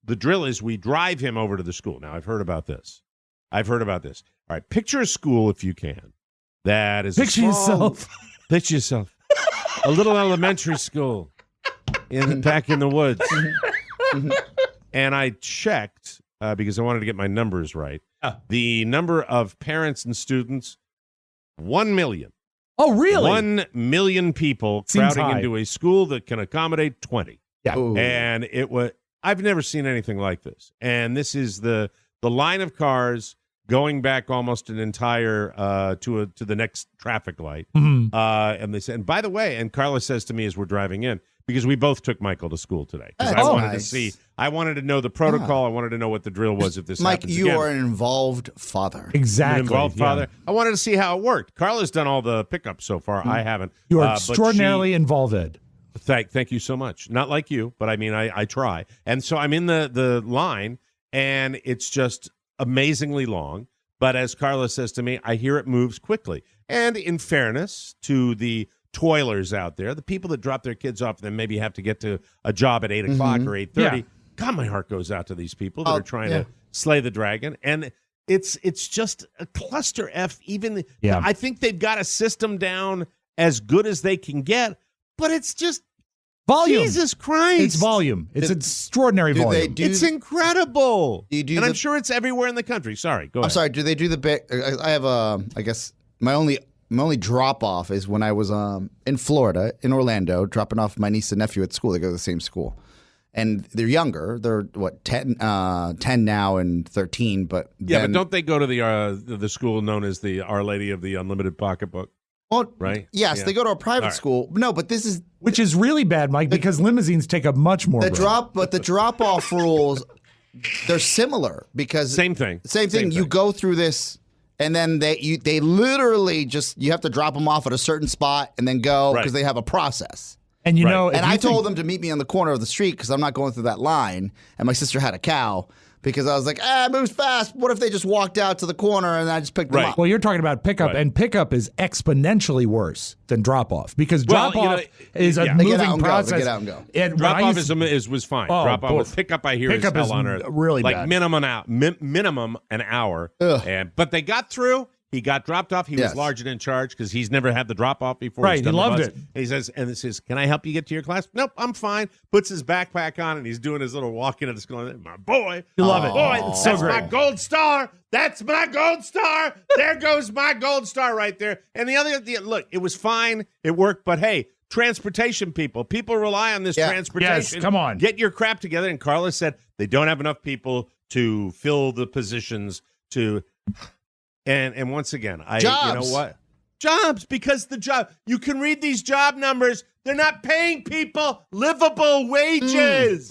Speaker 3: drill is we drive him over to the school. Now, I've heard about this. All right, picture a school if you can. That is
Speaker 19: Picture yourself.
Speaker 3: Picture yourself. A little elementary school back in the woods. And I checked because I wanted to get my numbers right. The number of parents and students, 1 million.
Speaker 19: Oh, really?
Speaker 3: 1 million people
Speaker 19: Seems
Speaker 3: crowding
Speaker 19: high.
Speaker 3: into a school that can accommodate 20.
Speaker 19: Yeah.
Speaker 4: Ooh.
Speaker 3: And I've never seen anything like this. And this is the line of cars going back almost an entire to the next traffic light.
Speaker 19: Mhm.
Speaker 3: And they said, and by the way, and Carla says to me as we're driving in, because we both took Michael to school today. Because
Speaker 4: That's
Speaker 3: I wanted
Speaker 4: nice.
Speaker 3: to see, I wanted to know the protocol. I wanted to know what the drill was if this
Speaker 4: Mike,
Speaker 3: happens
Speaker 4: you
Speaker 3: again.
Speaker 4: are an involved father.
Speaker 19: Exactly.
Speaker 3: An involved
Speaker 19: yeah.
Speaker 3: father. I wanted to see how it worked. Carla's done all the pickups so far. I haven't.
Speaker 19: You are
Speaker 3: But she-
Speaker 19: extraordinarily involved, Ed.
Speaker 3: Thank you so much. Not like you, but I mean, I try. And so I'm in the line, and it's just amazingly long. But as Carla says to me, I hear it moves quickly. And in fairness to the toilers out there, the people that drop their kids off and then maybe have to get to a job at 8 o'clock or 8:30, God, my heart goes out to these people that are trying to slay the dragon. And it's just a cluster F. I think they've got a system down as good as they can get, but it's just
Speaker 19: Volume.
Speaker 3: Jesus Christ.
Speaker 19: It's volume. It's extraordinary volume.
Speaker 3: It's incredible.
Speaker 4: Do you do
Speaker 3: and I'm sure it's everywhere in the country. Sorry, go ahead.
Speaker 4: I'm sorry. Do they do the bit? I have I guess my only drop off is when I was in Florida, in Orlando, dropping off my niece and nephew at school. They go to the same school, and they're younger. They're 10 now and 13. But
Speaker 3: but don't they go to the school known as the Our Lady of the Unlimited Pocketbook?
Speaker 4: Well,
Speaker 3: right?
Speaker 4: Yes, they go to a private school. No, but this is
Speaker 19: which is really bad, Mike, because limousines take up much more.
Speaker 4: The drop off rules, they're similar because
Speaker 3: same thing.
Speaker 4: You go through this, and then they literally just you have to drop them off at a certain spot and then go because they have a process.
Speaker 19: And
Speaker 4: I told them to meet me on the corner of the street because I'm not going through that line. And my sister had a cow. Because I was like, it moves fast. What if they just walked out to the corner and I just picked them up?
Speaker 19: Well, you're talking about pickup, and pickup is exponentially worse than drop off because drop off is a moving process.
Speaker 4: They get out and go.
Speaker 19: And
Speaker 3: drop off was fine. Drop off with pickup, I hear,
Speaker 19: pickup
Speaker 3: is hell on earth.
Speaker 19: Really
Speaker 3: like
Speaker 19: bad.
Speaker 3: minimum an hour. But they got through. He got dropped off. He was large and in charge because he's never had the drop off before.
Speaker 19: Right, he loved it.
Speaker 3: And he says, "Can I help you get to your class?" Nope, I'm fine. Puts his backpack on and he's doing his little walk into the school. My boy,
Speaker 19: you love it.
Speaker 3: Boy,
Speaker 19: it's so
Speaker 3: that's
Speaker 19: great.
Speaker 3: my gold star. That's my gold star. There goes my gold star right there. And look, it was fine. It worked. But hey, transportation people rely on this transportation.
Speaker 19: Yes, come on.
Speaker 3: Get your crap together. And Carla said they don't have enough people to fill the positions to. And once again, you know what? Jobs, because you can read these job numbers. They're not paying people livable wages.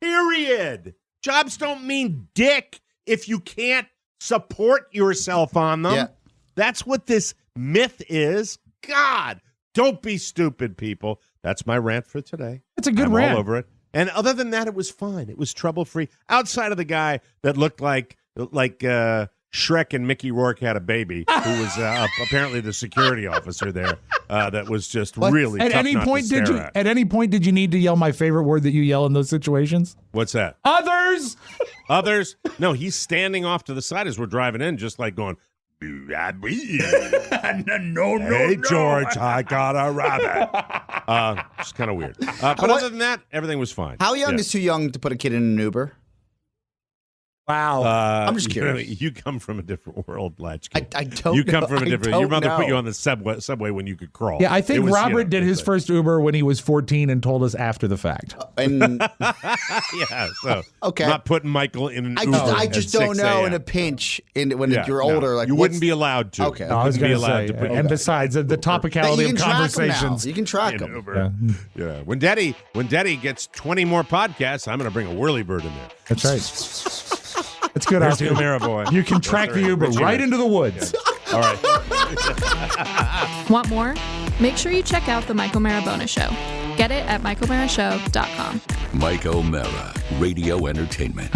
Speaker 3: Period. Jobs don't mean dick if you can't support yourself on them.
Speaker 4: Yeah.
Speaker 3: That's what this myth is. God, don't be stupid, people. That's my rant for today.
Speaker 19: It's a good
Speaker 3: I'm
Speaker 19: rant.
Speaker 3: all over it. And other than that, it was fine. It was trouble-free. Outside of the guy that looked like Shrek and Mickey Rourke had a baby, who was apparently the security officer there. That was just really
Speaker 19: at
Speaker 3: tough
Speaker 19: any
Speaker 3: not
Speaker 19: point
Speaker 3: to
Speaker 19: did
Speaker 3: stare
Speaker 19: you
Speaker 3: at.
Speaker 19: at any point did you need to yell my favorite word that you yell in those situations?
Speaker 3: What's that?
Speaker 19: Others.
Speaker 3: Others? No, he's standing off to the side as we're driving in, just like going.
Speaker 6: No,
Speaker 3: Hey, George, I got a rabbit. It's kind of weird. But other than that, everything was fine.
Speaker 4: How young is too young to put a kid in an Uber?
Speaker 19: Wow.
Speaker 4: I'm just curious.
Speaker 3: You come from a different world, Latchkey.
Speaker 4: I don't
Speaker 3: You come
Speaker 4: know.
Speaker 3: from a
Speaker 4: I
Speaker 3: different.
Speaker 4: don't
Speaker 3: Your mother put you
Speaker 4: know.
Speaker 3: on the subway when you could crawl.
Speaker 19: Yeah, I think
Speaker 3: It was,
Speaker 19: Robert did his first Uber when he was 14 and told us after the fact.
Speaker 4: And
Speaker 3: yeah, so
Speaker 4: okay.
Speaker 3: I'm not putting Michael in an Uber.
Speaker 4: I just
Speaker 3: at
Speaker 4: don't
Speaker 3: 6
Speaker 4: know
Speaker 3: a.m.
Speaker 4: in a pinch when
Speaker 3: Yeah,
Speaker 4: you're
Speaker 3: no.
Speaker 4: older. Like
Speaker 3: you
Speaker 4: what's-
Speaker 3: wouldn't be allowed to.
Speaker 4: Okay.
Speaker 3: You
Speaker 19: No, I was
Speaker 3: wouldn't be
Speaker 19: going to
Speaker 3: allowed
Speaker 19: say,
Speaker 3: to put
Speaker 19: and besides the topicality
Speaker 4: you
Speaker 19: of
Speaker 4: can track 'em
Speaker 19: conversations.
Speaker 4: now. You can track
Speaker 3: in
Speaker 4: them.
Speaker 3: Uber. Yeah. When Daddy gets 20 more podcasts, I'm going to bring a whirlybird in there.
Speaker 19: That's right. It's good.
Speaker 3: There's
Speaker 19: Oscar.
Speaker 3: the O'Mara boy.
Speaker 19: You can track the Uber right into the woods.
Speaker 3: All right.
Speaker 20: Want more? Make sure you check out the Mike O'Mara Bonus Show. Get it at MikeO'MaraShow.com.
Speaker 1: Mike O'Mara, Radio Entertainment.